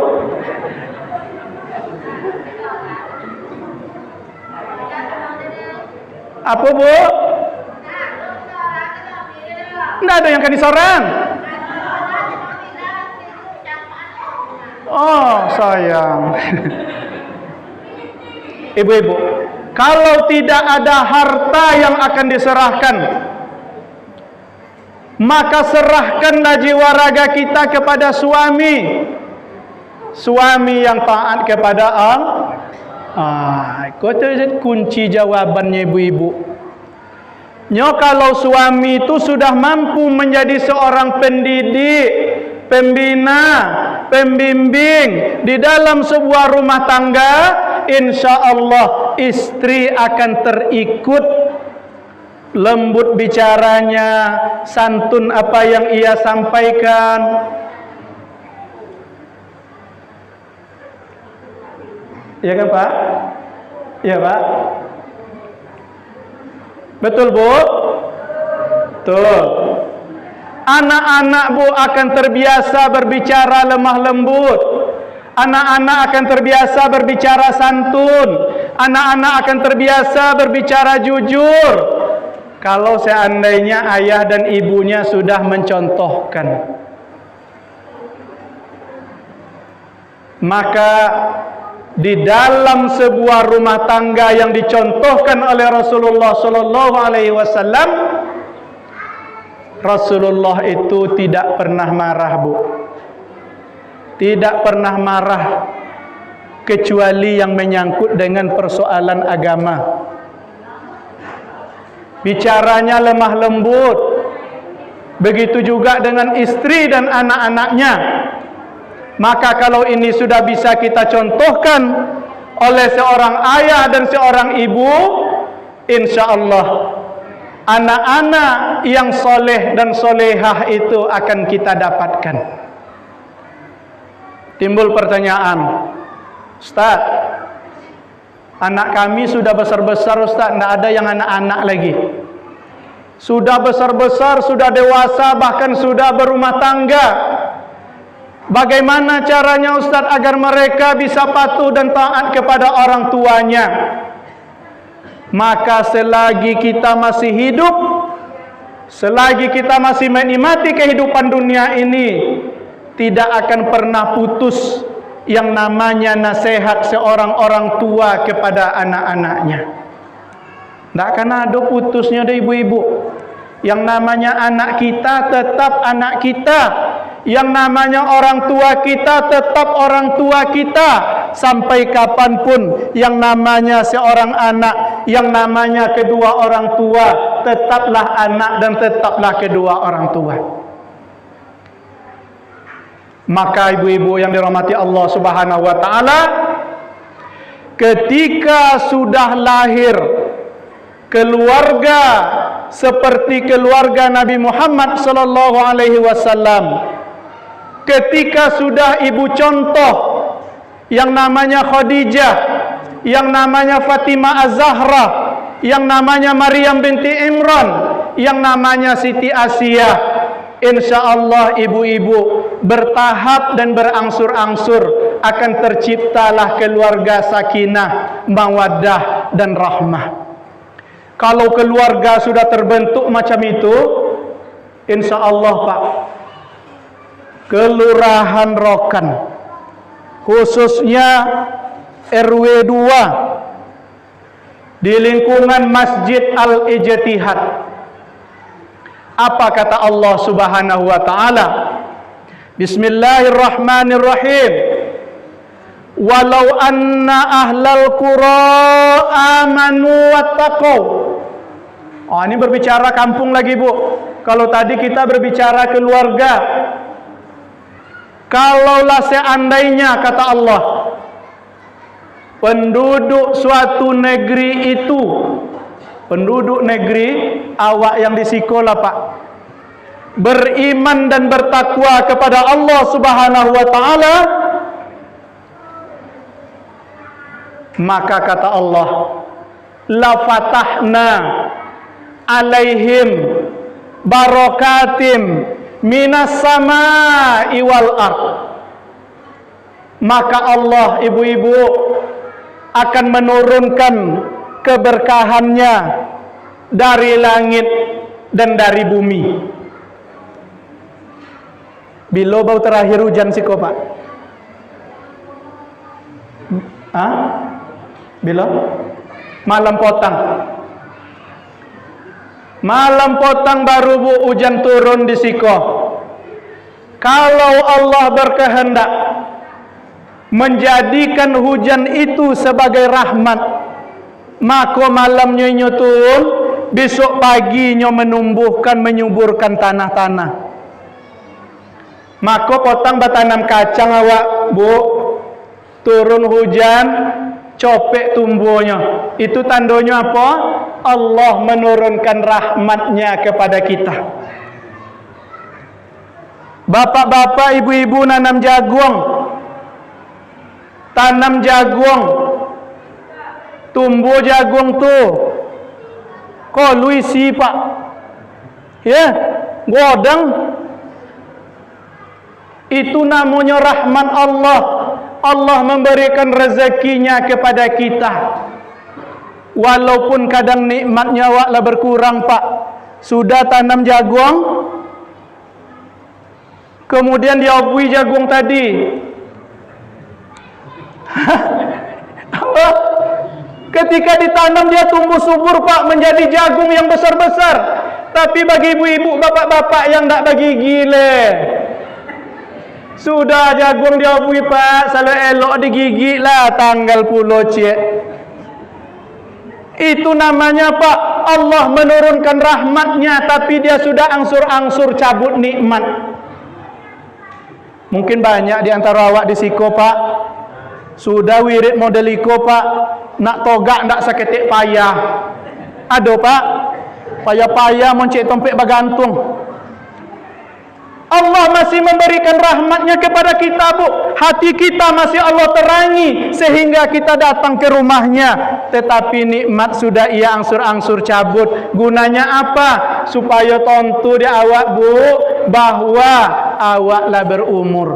Apa bu? Ndak ada yang kan disorang. Oh sayang. Ibu-ibu, kalau tidak ada harta yang akan diserahkan, maka serahkanlah jiwa raga kita kepada suami. Suami yang taat kepada Allah. Itu kunci jawabannya ibu-ibu. Kalau suami itu sudah mampu menjadi seorang pendidik, pembina, pembimbing di dalam sebuah rumah tangga, insya Allah istri akan terikut lembut bicaranya, santun apa yang ia sampaikan. Iya kan Pak? Iya Pak? Betul Bu? Betul. Anak-anak Bu akan terbiasa berbicara lemah lembut. Anak-anak akan terbiasa berbicara santun. Anak-anak akan terbiasa berbicara jujur. Kalau seandainya ayah dan ibunya sudah mencontohkan. Maka di dalam sebuah rumah tangga yang dicontohkan oleh Rasulullah sallallahu alaihi wasallam, Rasulullah itu tidak pernah marah Bu. Tidak pernah marah kecuali yang menyangkut dengan persoalan agama. Bicaranya lemah lembut. Begitu juga dengan istri dan anak-anaknya. Maka kalau ini sudah bisa kita contohkan oleh seorang ayah dan seorang ibu, insya Allah anak-anak yang soleh dan solehah itu akan kita dapatkan. Timbul pertanyaan, Ustaz, anak kami sudah besar-besar Ustaz, tidak ada yang anak-anak lagi. Sudah besar-besar, sudah dewasa, bahkan sudah berumah tangga. Bagaimana caranya Ustaz agar mereka bisa patuh dan taat kepada orang tuanya? Maka selagi kita masih hidup, selagi kita masih menikmati kehidupan dunia ini, tidak akan pernah putus yang namanya nasihat seorang orang tua kepada anak-anaknya. Tidak akan ada putusnya dari ibu-ibu. Yang namanya anak kita tetap anak kita. Yang namanya orang tua kita tetap orang tua kita. Sampai kapanpun yang namanya seorang anak, yang namanya kedua orang tua, tetaplah anak dan tetaplah kedua orang tua. Maka ibu-ibu yang dirahmati Allah Subhanahu wa taala, ketika sudah lahir keluarga seperti keluarga Nabi Muhammad sallallahu alaihi wasallam, ketika sudah ibu contoh yang namanya Khadijah, yang namanya Fatimah Az-Zahra, yang namanya Maryam binti Imran, yang namanya Siti Asia, insya Allah ibu-ibu bertahap dan berangsur-angsur akan terciptalah keluarga sakinah, mawaddah dan rahmah. Kalau keluarga sudah terbentuk macam itu, insya Allah Pak, Kelurahan Rokan, khususnya RW 2 di lingkungan Masjid Al-Ijtihad, apa kata Allah Subhanahu wa taala? Bismillahirrahmanirrahim. Walau anna ahlal qura amanu wattaqau. Oh, ini berbicara kampung lagi Bu. Kalau tadi kita berbicara keluarga. Kalaulah seandainya kata Allah, penduduk suatu negeri itu, penduduk negeri awak yang di sekolah Pak, beriman dan bertakwa kepada Allah Subhanahu wa taala, maka kata Allah, la fatahna alaihim barakatim minas samai wal ard. Maka Allah ibu-ibu akan menurunkan keberkahannya dari langit dan dari bumi. Bila bau terakhir hujan sih kok Pak? Hah? Bila? Malam potang. Malam potang baru Bu hujan turun di Siko. Kalau Allah berkehendak menjadikan hujan itu sebagai rahmat, maka malamnya nyo turun, besok paginya menumbuhkan, menyuburkan tanah-tanah. Maka potang batanam kacang awak, Bu. Turun hujan, copek tumbuhnya. Itu tandanya apa? Allah menurunkan rahmatnya kepada kita. Bapak-bapak, ibu-ibu nanam jagung. Tanam jagung. Tumbuh jagung tu. Kolui si pak. Ya, godang. Itu namanya rahmat Allah. Allah memberikan rezekinya kepada kita. Walaupun kadang nikmatnya awaklah berkurang, Pak. Sudah tanam jagung, kemudian diabui jagung tadi. Ketika ditanam dia tumbuh subur, Pak, menjadi jagung yang besar-besar. Tapi bagi ibu-ibu, bapak-bapak yang tak bagi gile, sudah jagung diabui, Pak, selalu elok digigit lah tanggal pulau cik. Itu namanya, Pak, Allah menurunkan rahmatnya, tapi dia sudah angsur-angsur cabut nikmat. Mungkin banyak di antara awak di siko, Pak, sudah wirid model iko, Pak, nak togak ndak seketik payah. Aduh, Pak, payah-payah moncek tompek bagantung. Allah masih memberikan rahmatnya kepada kita, Bu. Hati kita masih Allah terangi sehingga kita datang ke rumahnya. Tetapi nikmat sudah ia angsur-angsur cabut. Gunanya apa? Supaya tontu di awak, Bu, bahwa awaklah berumur.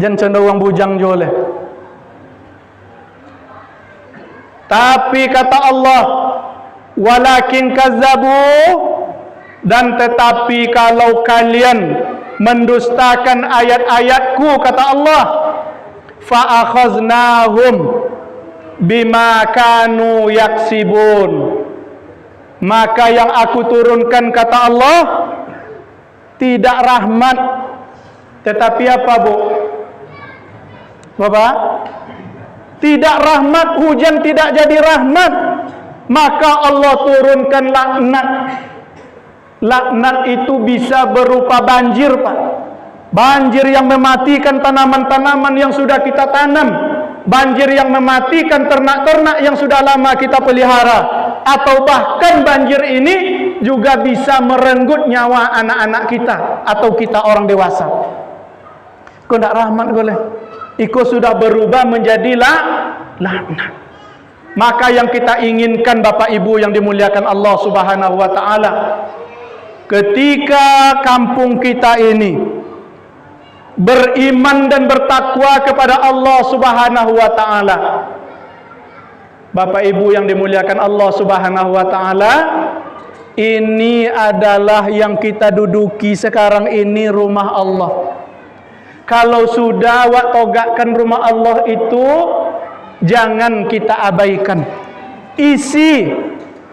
Jangan cenderung bujang joleh. Tapi kata Allah, walakin kazzabu, dan tetapi kalau kalian mendustakan ayat-ayatku, kata Allah, fa akhaznahum bima kanu yaksibun, maka yang aku turunkan, kata Allah, tidak rahmat, tetapi apa, Bu? Bapak? Tidak rahmat, hujan tidak jadi rahmat, maka Allah turunkan laknat. Laknat itu bisa berupa banjir, Pak. Banjir yang mematikan tanaman-tanaman yang sudah kita tanam. Banjir yang mematikan ternak-ternak yang sudah lama kita pelihara. Atau bahkan banjir ini juga bisa merenggut nyawa anak-anak kita atau kita orang dewasa. Kau tidak rahmat boleh. Iko sudah berubah menjadi laknat. Maka yang kita inginkan, Bapak Ibu yang dimuliakan Allah Subhanahu wa taala, ketika kampung kita ini beriman dan bertakwa kepada Allah Subhanahu wa taala, Bapak Ibu yang dimuliakan Allah Subhanahu wa taala, ini adalah yang kita duduki sekarang ini, rumah Allah. Kalau sudah awak togakkan rumah Allah itu, jangan kita abaikan. Isi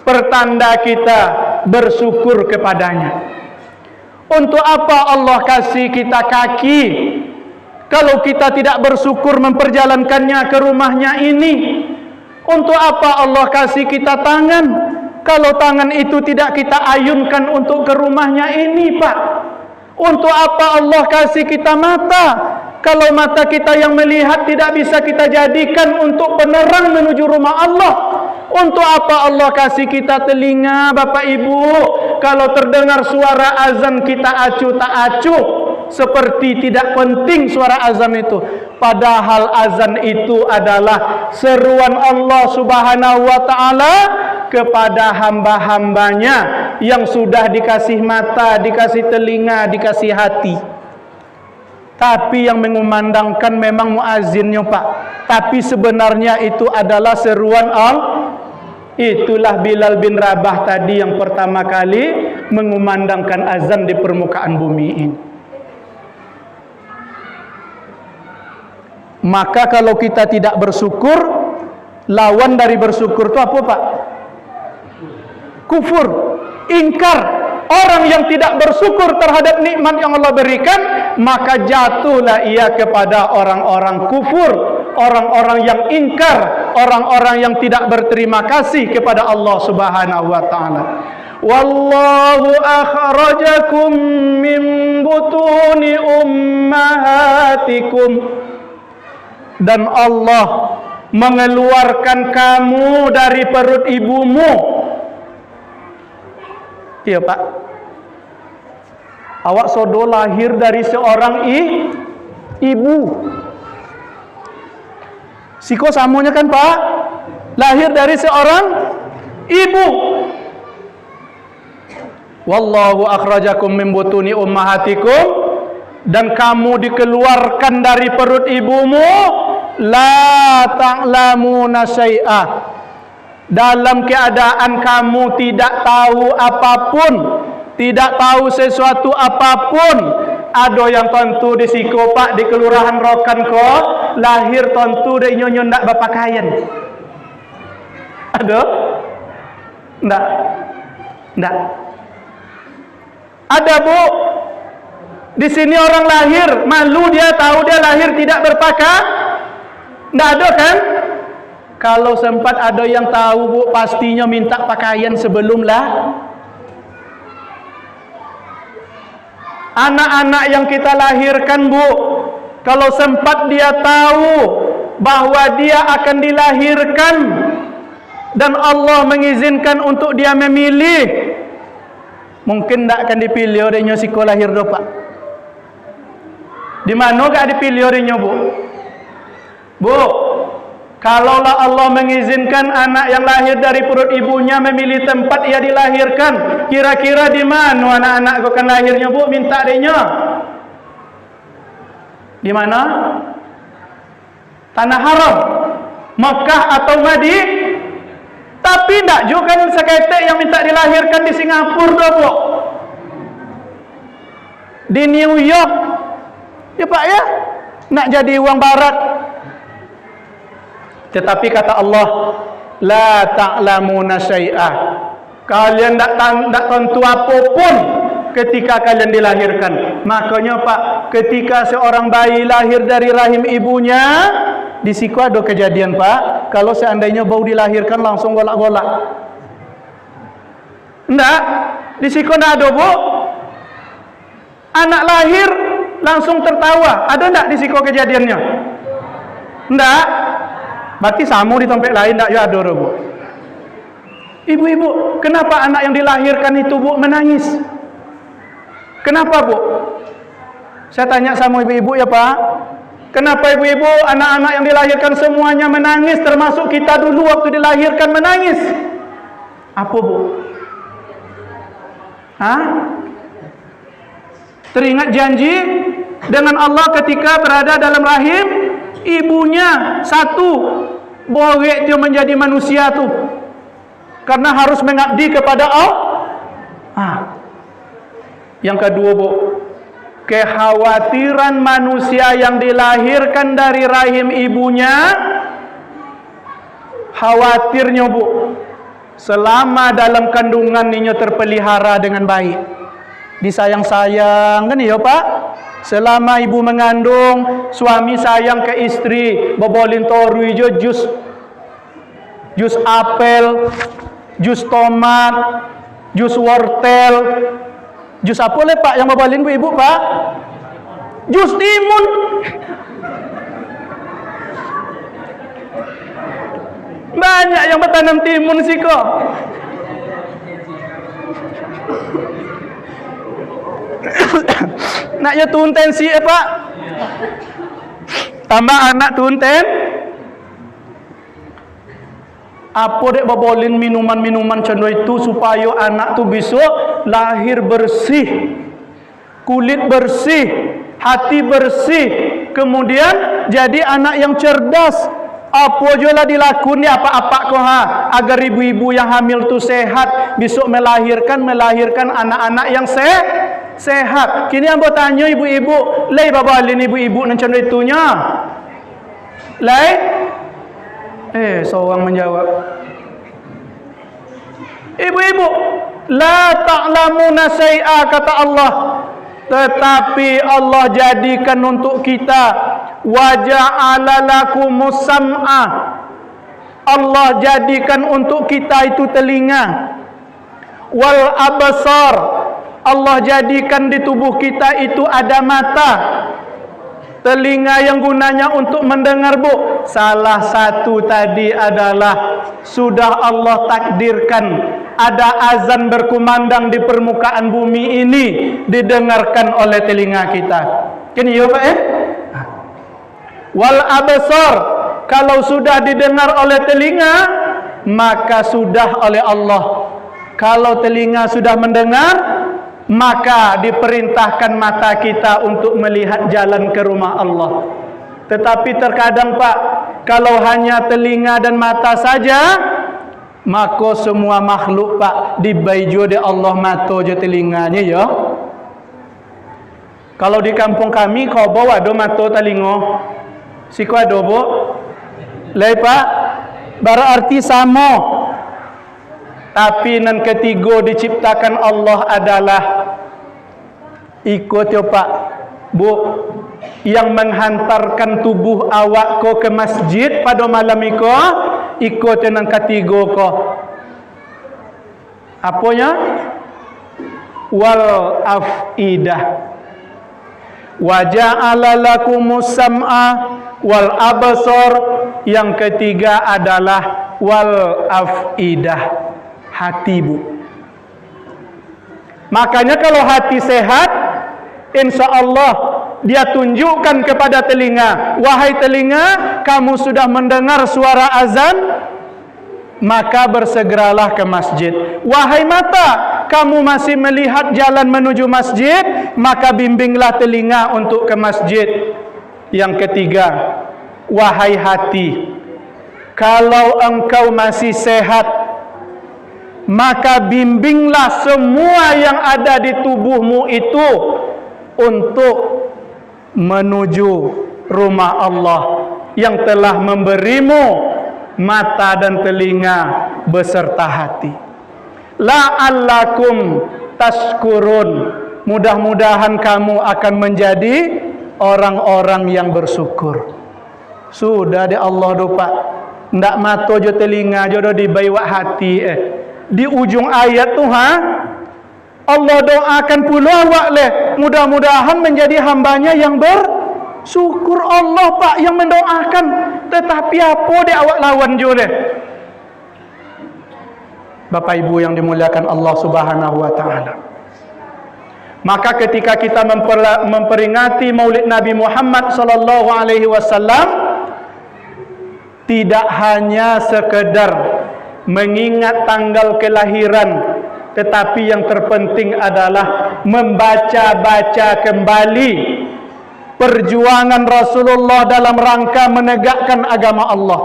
pertanda kita bersyukur kepadanya. Untuk apa Allah kasih kita kaki kalau kita tidak bersyukur memperjalankannya ke rumahnya ini? Untuk apa Allah kasih kita tangan kalau tangan itu tidak kita ayunkan untuk ke rumahnya ini, Pak? Untuk apa Allah kasih kita mata kalau mata kita yang melihat tidak bisa kita jadikan untuk penerang menuju rumah Allah? Untuk apa Allah kasih kita telinga, Bapak Ibu, kalau terdengar suara azan kita acuh tak acuh, seperti tidak penting suara azan itu. Padahal azan itu adalah seruan Allah Subhanahu wa taala kepada hamba-hambanya yang sudah dikasih mata, dikasih telinga, dikasih hati. Tapi yang mengumandangkan memang muazzinnya, Pak. Tapi sebenarnya itu adalah seruan Allah. Itulah Bilal bin Rabah tadi yang pertama kali mengumandangkan azan di permukaan bumi ini. Maka kalau kita tidak bersyukur, lawan dari bersyukur itu apa, Pak? Kufur, ingkar. Orang yang tidak bersyukur terhadap nikmat yang Allah berikan, maka jatuhlah ia kepada orang-orang kufur, orang-orang yang ingkar, orang-orang yang tidak berterima kasih kepada Allah Subhanahu wa taala. Wallahu akhrajakum min butuni ummahatikum. Dan Allah mengeluarkan kamu dari perut ibumu. Iya Pak. Awak sodo lahir dari seorang ibu. Siko samunya kan Pak, lahir dari seorang ibu. Wallahu akhrajakum min butuni ummahatikum, dan kamu dikeluarkan dari perut ibumu, la ta'lamuna syai'ah, dalam keadaan kamu tidak tahu apapun, tidak tahu sesuatu apapun. Ada yang tentu di siko Pak, di kelurahan Rokan ko, lahir tentu de nyonyo ndak berpakaian. Ada? Ndak. Ada Bu. Di sini orang lahir malu, dia tahu dia lahir tidak berpakaian. Ndak ada kan? Kalau sempat ada yang tahu Bu, pastinya minta pakaian sebelum lah. Anak-anak yang kita lahirkan Bu, kalau sempat dia tahu bahwa dia akan dilahirkan dan Allah mengizinkan untuk dia memilih, mungkin tak akan dipilih olehnya siko lahir do Pak. Di mana gak dipilih olehnya Bu? Bu, kalaulah Allah mengizinkan anak yang lahir dari perut ibunya memilih tempat ia dilahirkan, kira-kira di mana anak-anak kau akan lahirnya Bu? Minta dehnya. Di mana? Tanah haram, Mekah atau Madinah? Tapi tidak juga kan seketek yang minta dilahirkan di Singapura Bu, di New York, ya Pak ya, nak jadi uang barat. Tetapi kata Allah, la ta'lamuna syai'ah, kalian tak tentu apapun ketika kalian dilahirkan. Makanya Pak, ketika seorang bayi lahir dari rahim ibunya, di siku ada kejadian Pak, kalau seandainya baru dilahirkan langsung golak-golak. Enggak, di siku enggak ada Bu. Anak lahir langsung tertawa. Ada enggak di siku kejadiannya? Enggak. Berarti samu di tempat lain enggak ya ada Bu. Ibu-ibu, kenapa anak yang dilahirkan itu Bu menangis? Kenapa Bu? Saya tanya sama ibu-ibu ya Pak. Kenapa ibu-ibu, anak-anak yang dilahirkan semuanya menangis, termasuk kita dulu waktu dilahirkan menangis? Apa Bu? Hah? Teringat janji dengan Allah ketika berada dalam rahim ibunya, satu, boleh dia menjadi manusia tuh, karena harus mengabdi kepada Allah. Yang kedua Bu, kekhawatiran manusia yang dilahirkan dari rahim ibunya, khawatirnya Bu, selama dalam kandungan ini terpelihara dengan baik, disayang-sayang kan ya Pak. Selama ibu mengandung, suami sayang ke istri, bobolin toru hijau, jus apel, jus tomat, jus wortel, jus apa le Pak yang bobolin bu ibu Pak? Jus timun. Banyak yang bertanam timun sih kok. Naknya tunten sih Pak. Tambah anak tunten. Apa dek babolin minuman-minuman cendol itu supaya anak tu besok lahir bersih, kulit bersih, hati bersih, kemudian jadi anak yang cerdas. Apa jola dilakuni apa-apa kau agar ibu-ibu yang hamil tu sehat, besok melahirkan anak-anak yang sehat. Kini ambo tanya ibu-ibu, lei babalin ibu-ibu nan cendol itunya. Lei? Seorang menjawab. Ibu-ibu, la ta'lamuna syai'a kata Allah. Tetapi Allah jadikan untuk kita wa ja'ala lakumus sam'a. Allah jadikan untuk kita itu telinga. wal absar. Allah jadikan di tubuh kita itu ada mata, telinga yang gunanya untuk mendengar, Bu. Salah satu tadi adalah sudah Allah takdirkan ada azan berkumandang di permukaan bumi ini didengarkan oleh telinga kita. Kan iya Pak Wal absar, kalau sudah didengar oleh telinga, maka sudah oleh Allah. Kalau telinga sudah mendengar, maka diperintahkan mata kita untuk melihat jalan ke rumah Allah. Tetapi terkadang Pak, kalau hanya telinga dan mata saja, maka semua makhluk Pak dibaijo de Allah mata je telinganya ya. Kalau di kampung kami kau bawa do mata telinga, siku ada Bu. Lai Pak, berarti sama. Tapi nan ketiga diciptakan Allah adalah ikut ya Pak Bu, yang menghantarkan tubuh awak ko ke masjid pada malam ikut nan ketiga ko. Apanya? Wal afidah. Wa ja'ala lakumus sam'a wal absar. Yang ketiga adalah wal afidah, hati Bu. Makanya kalau hati sehat, insya Allah dia tunjukkan kepada telinga, wahai telinga, kamu sudah mendengar suara azan, maka bersegeralah ke masjid. Wahai mata, kamu masih melihat jalan menuju masjid, maka bimbinglah telinga untuk ke masjid. Yang ketiga, wahai hati, kalau engkau masih sehat, maka bimbinglah semua yang ada di tubuhmu itu untuk menuju rumah Allah yang telah memberimu mata dan telinga beserta hati. La'allakum tashkurun. Mudah-mudahan kamu akan menjadi orang-orang yang bersyukur. Sudah di Allah do Pak. Ndak mata jo telinga jo do dibaiwak hati Di ujung ayat tu Allah doakan pula awak leh, mudah-mudahan menjadi hambanya yang bersyukur. Allah Pak yang mendoakan, tetapi apa dia awak lawan jo leh. Bapak Ibu yang dimuliakan Allah Subhanahu wa taala. Maka ketika kita memperingati Maulid Nabi Muhammad sallallahu alaihi wasallam, tidak hanya sekedar mengingat tanggal kelahiran, tetapi yang terpenting adalah membaca-baca kembali perjuangan Rasulullah dalam rangka menegakkan agama Allah.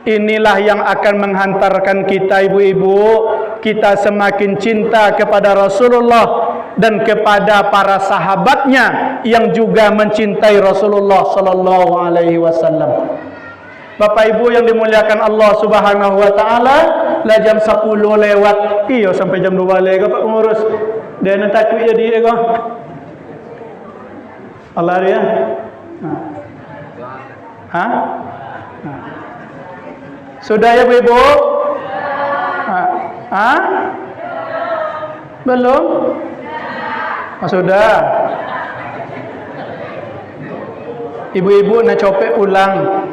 Inilah yang akan menghantarkan kita ibu-ibu, kita semakin cinta kepada Rasulullah dan kepada para sahabatnya yang juga mencintai Rasulullah sallallahu alaihi wasallam. Bapak Ibu yang dimuliakan Allah Subhanahu wa taala, lah jam 10 lewat. Iyo sampai jam 2 lagi Pak pengurus. Dia nak takut jadi dia kau. Allah dia. Sudah ya Ibu? Belum? Sudah. Ibu-ibu nak copek ulang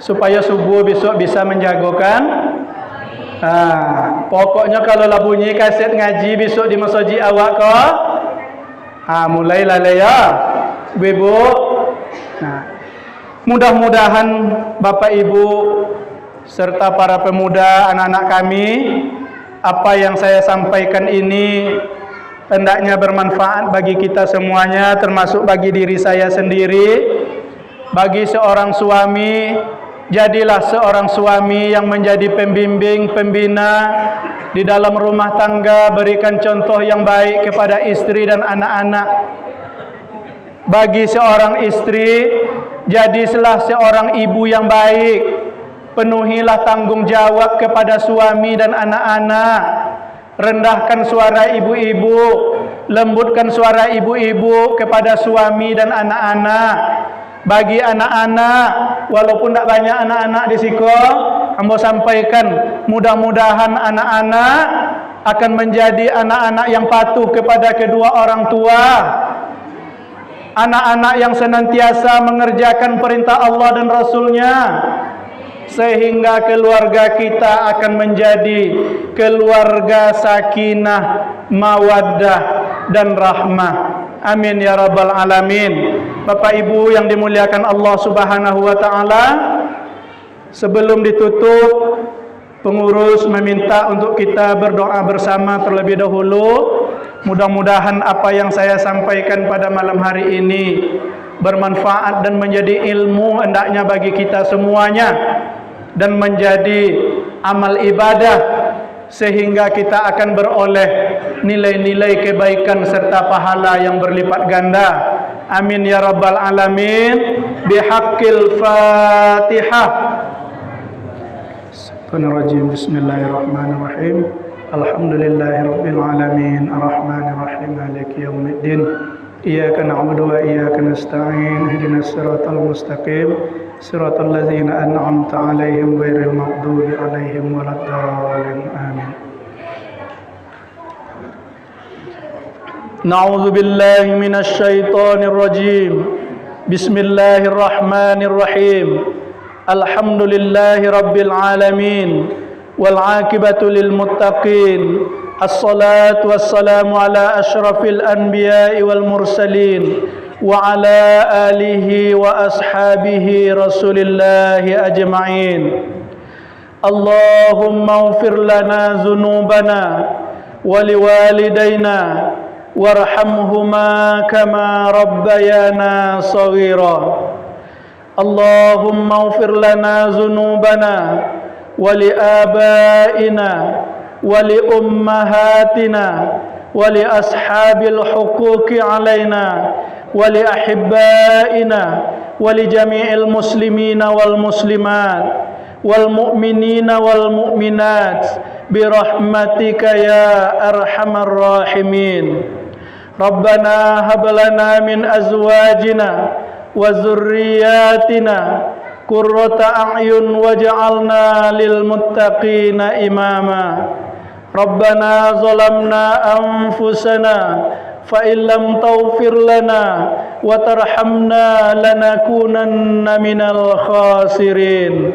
supaya subuh besok bisa menjagokan. Pokoknya kalau lah bunyi kaset ngaji besok di masjid awak ko, mulailah ya, Ibu. Mudah-mudahan Bapak Ibu serta para pemuda anak-anak kami, apa yang saya sampaikan ini hendaknya bermanfaat bagi kita semuanya, termasuk bagi diri saya sendiri. Bagi seorang suami, jadilah seorang suami yang menjadi pembimbing, pembina di dalam rumah tangga, berikan contoh yang baik kepada istri dan anak-anak. Bagi seorang istri, jadilah seorang ibu yang baik. Penuhilah tanggung jawab kepada suami dan anak-anak. Rendahkan suara ibu-ibu, lembutkan suara ibu-ibu kepada suami dan anak-anak. Bagi anak-anak, walaupun tak banyak anak-anak di siko, ambo sampaikan, mudah-mudahan anak-anak akan menjadi anak-anak yang patuh kepada kedua orang tua, anak-anak yang senantiasa mengerjakan perintah Allah dan Rasul-Nya, sehingga keluarga kita akan menjadi keluarga sakinah, mawaddah dan rahmah. Amin ya rabbal alamin. Bapak Ibu yang dimuliakan Allah Subhanahu wa taala, sebelum ditutup, pengurus meminta untuk kita berdoa bersama terlebih dahulu. Mudah-mudahan apa yang saya sampaikan pada malam hari ini bermanfaat dan menjadi ilmu hendaknya bagi kita semuanya, dan menjadi amal ibadah, sehingga kita akan beroleh nilai-nilai kebaikan serta pahala yang berlipat ganda. Amin ya rabbal alamin. Bihaqqil Fatihah. Bismillahirrahmanirrahim. Alhamdulillahirabbil alamin. Arrahmanirrahim. Maliki yaumiddin. Iyyaka na'budu wa iyyaka nasta'in. Ihdinas siratal mustaqim. Siratal ladzina an'amta 'alaihim ghairil maghdubi 'alaihim waladdallin. Amin. Na'udzu billahi minasy syaithanir rajim. Bismillahirrahmanirrahim. Alhamdulillahi rabbil alamin wal 'aqibatu lil muttaqin. Assalatu wassalamu ala asyrafil anbiya'i wal mursalin wa ala alihi wa ashabihi rasulillahi ajma'in. Allahumma ighfir lana dzunubana wa liwalidayna warhamhuma kama rabbayana shaghira. Allahumma ighfir lana dzunubana wa li abaina wa li ummahatina wa li ashabil huquqi alaina wa li ahibbaina wa li jami'il muslimina wal muslimat wal mu'minina wal mu'minat bi rahmatika ya arhamar rahimin. Rabbana hab lana min azwajina wa dzurriyyatina qurrata a'yun waj'alna lil muttaqina imama. Rabbana zalamna anfusana fa illam taghfir lana wa tarhamna lanakunanna minal khasirin.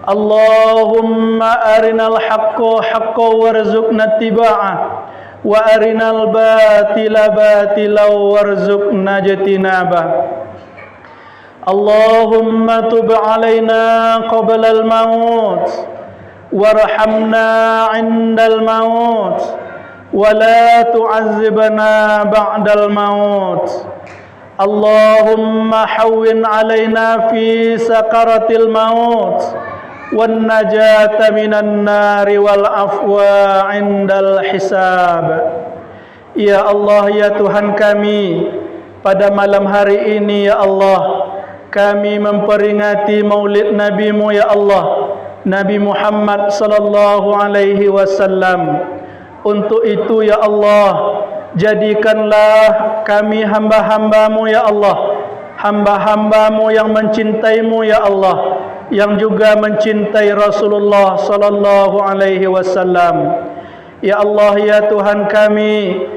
Allahumma arinal haqqa haqqan warzuqna ittiba'ah wa arinal batila batilan warzuqna ijtinabah. Allahumma tub alaina qabla al-maut warhamna 'indal maut wa la tu'azzibna ba'dal maut. Allahumma hawwin alaina fi sakaratil maut wan najata minan nari wal afwa 'indal hisab. Ya Allah, ya Tuhan kami, pada malam hari ini ya Allah, kami memperingati maulid Nabi-Mu ya Allah, Nabi Muhammad sallallahu alaihi wasallam. Untuk itu ya Allah, jadikanlah kami hamba-hamba-Mu ya Allah, hamba-hamba-Mu yang mencintai-Mu ya Allah, yang juga mencintai Rasulullah sallallahu alaihi wasallam. Ya Allah, ya Tuhan kami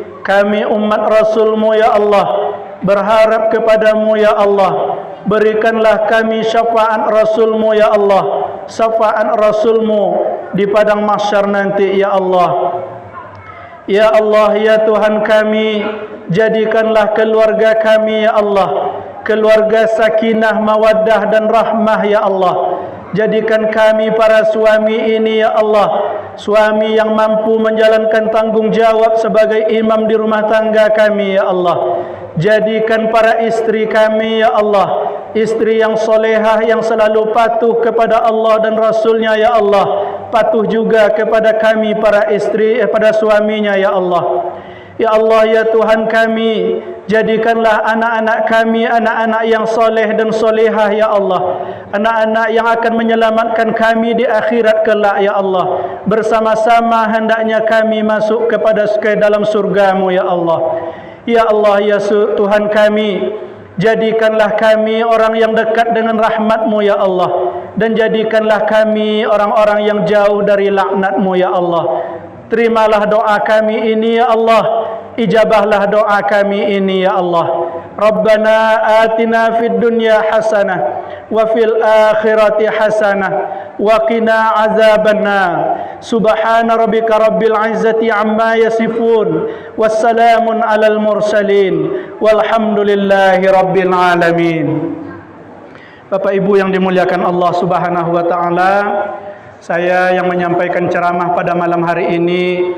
umat Rasul-Mu ya Allah, berharap kepadamu ya Allah, berikanlah kami syafaat Rasul-Mu ya Allah, syafaat Rasul-Mu di padang mahsyar nanti ya Allah. Ya Allah, ya Tuhan kami, jadikanlah keluarga kami ya Allah keluarga sakinah, mawaddah dan rahmah ya Allah. Jadikan kami para suami ini ya Allah, suami yang mampu menjalankan tanggung jawab sebagai imam di rumah tangga kami ya Allah. Jadikan para istri kami ya Allah, istri yang solehah, yang selalu patuh kepada Allah dan Rasulnya ya Allah, patuh juga kepada kami para istri, pada suaminya ya Allah. Ya Allah, ya Tuhan kami, jadikanlah anak-anak kami anak-anak yang soleh dan solehah ya Allah, anak-anak yang akan menyelamatkan kami di akhirat kelak ya Allah. Bersama-sama hendaknya kami masuk ke dalam surga-Mu ya Allah. Ya Allah, ya Tuhan kami, jadikanlah kami orang yang dekat dengan rahmat-Mu ya Allah, dan jadikanlah kami orang-orang yang jauh dari laknat-Mu ya Allah. terimalah doa kami ini ya Allah, ijabahlah doa kami ini ya Allah. Rabbana atina fid dunya hasanah wa fil akhirati hasanah wa qina azabannar. Subhana rabbika rabbil izzati amma yasifun, wassalamun alal mursalin, walhamdulillahi rabbil alamin. Bapak Ibu yang dimuliakan Allah Subhanahu wa taala, saya yang menyampaikan ceramah pada malam hari ini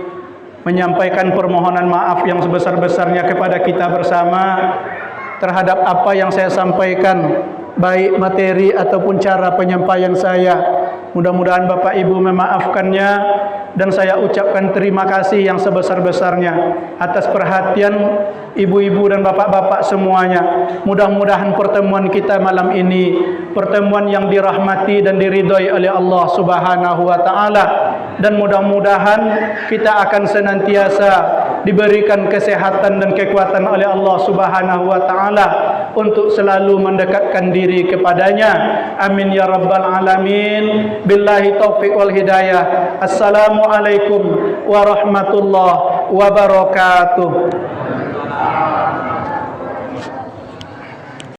menyampaikan permohonan maaf yang sebesar-besarnya kepada kita bersama terhadap apa yang saya sampaikan, baik materi ataupun cara penyampaian saya. Mudah-mudahan Bapak Ibu memaafkannya, dan saya ucapkan terima kasih yang sebesar-besarnya atas perhatian ibu-ibu dan bapak-bapak semuanya. Mudah-mudahan pertemuan kita malam ini pertemuan yang dirahmati dan diridhai oleh Allah Subhanahu wa taala, dan mudah-mudahan kita akan senantiasa diberikan kesehatan dan kekuatan oleh Allah Subhanahu wa taala untuk selalu mendekatkan diri kepadanya. Amin ya rabbal alamin. Billahi taufiq wal hidayah. Assalamualaikum warahmatullahi wabarakatuh.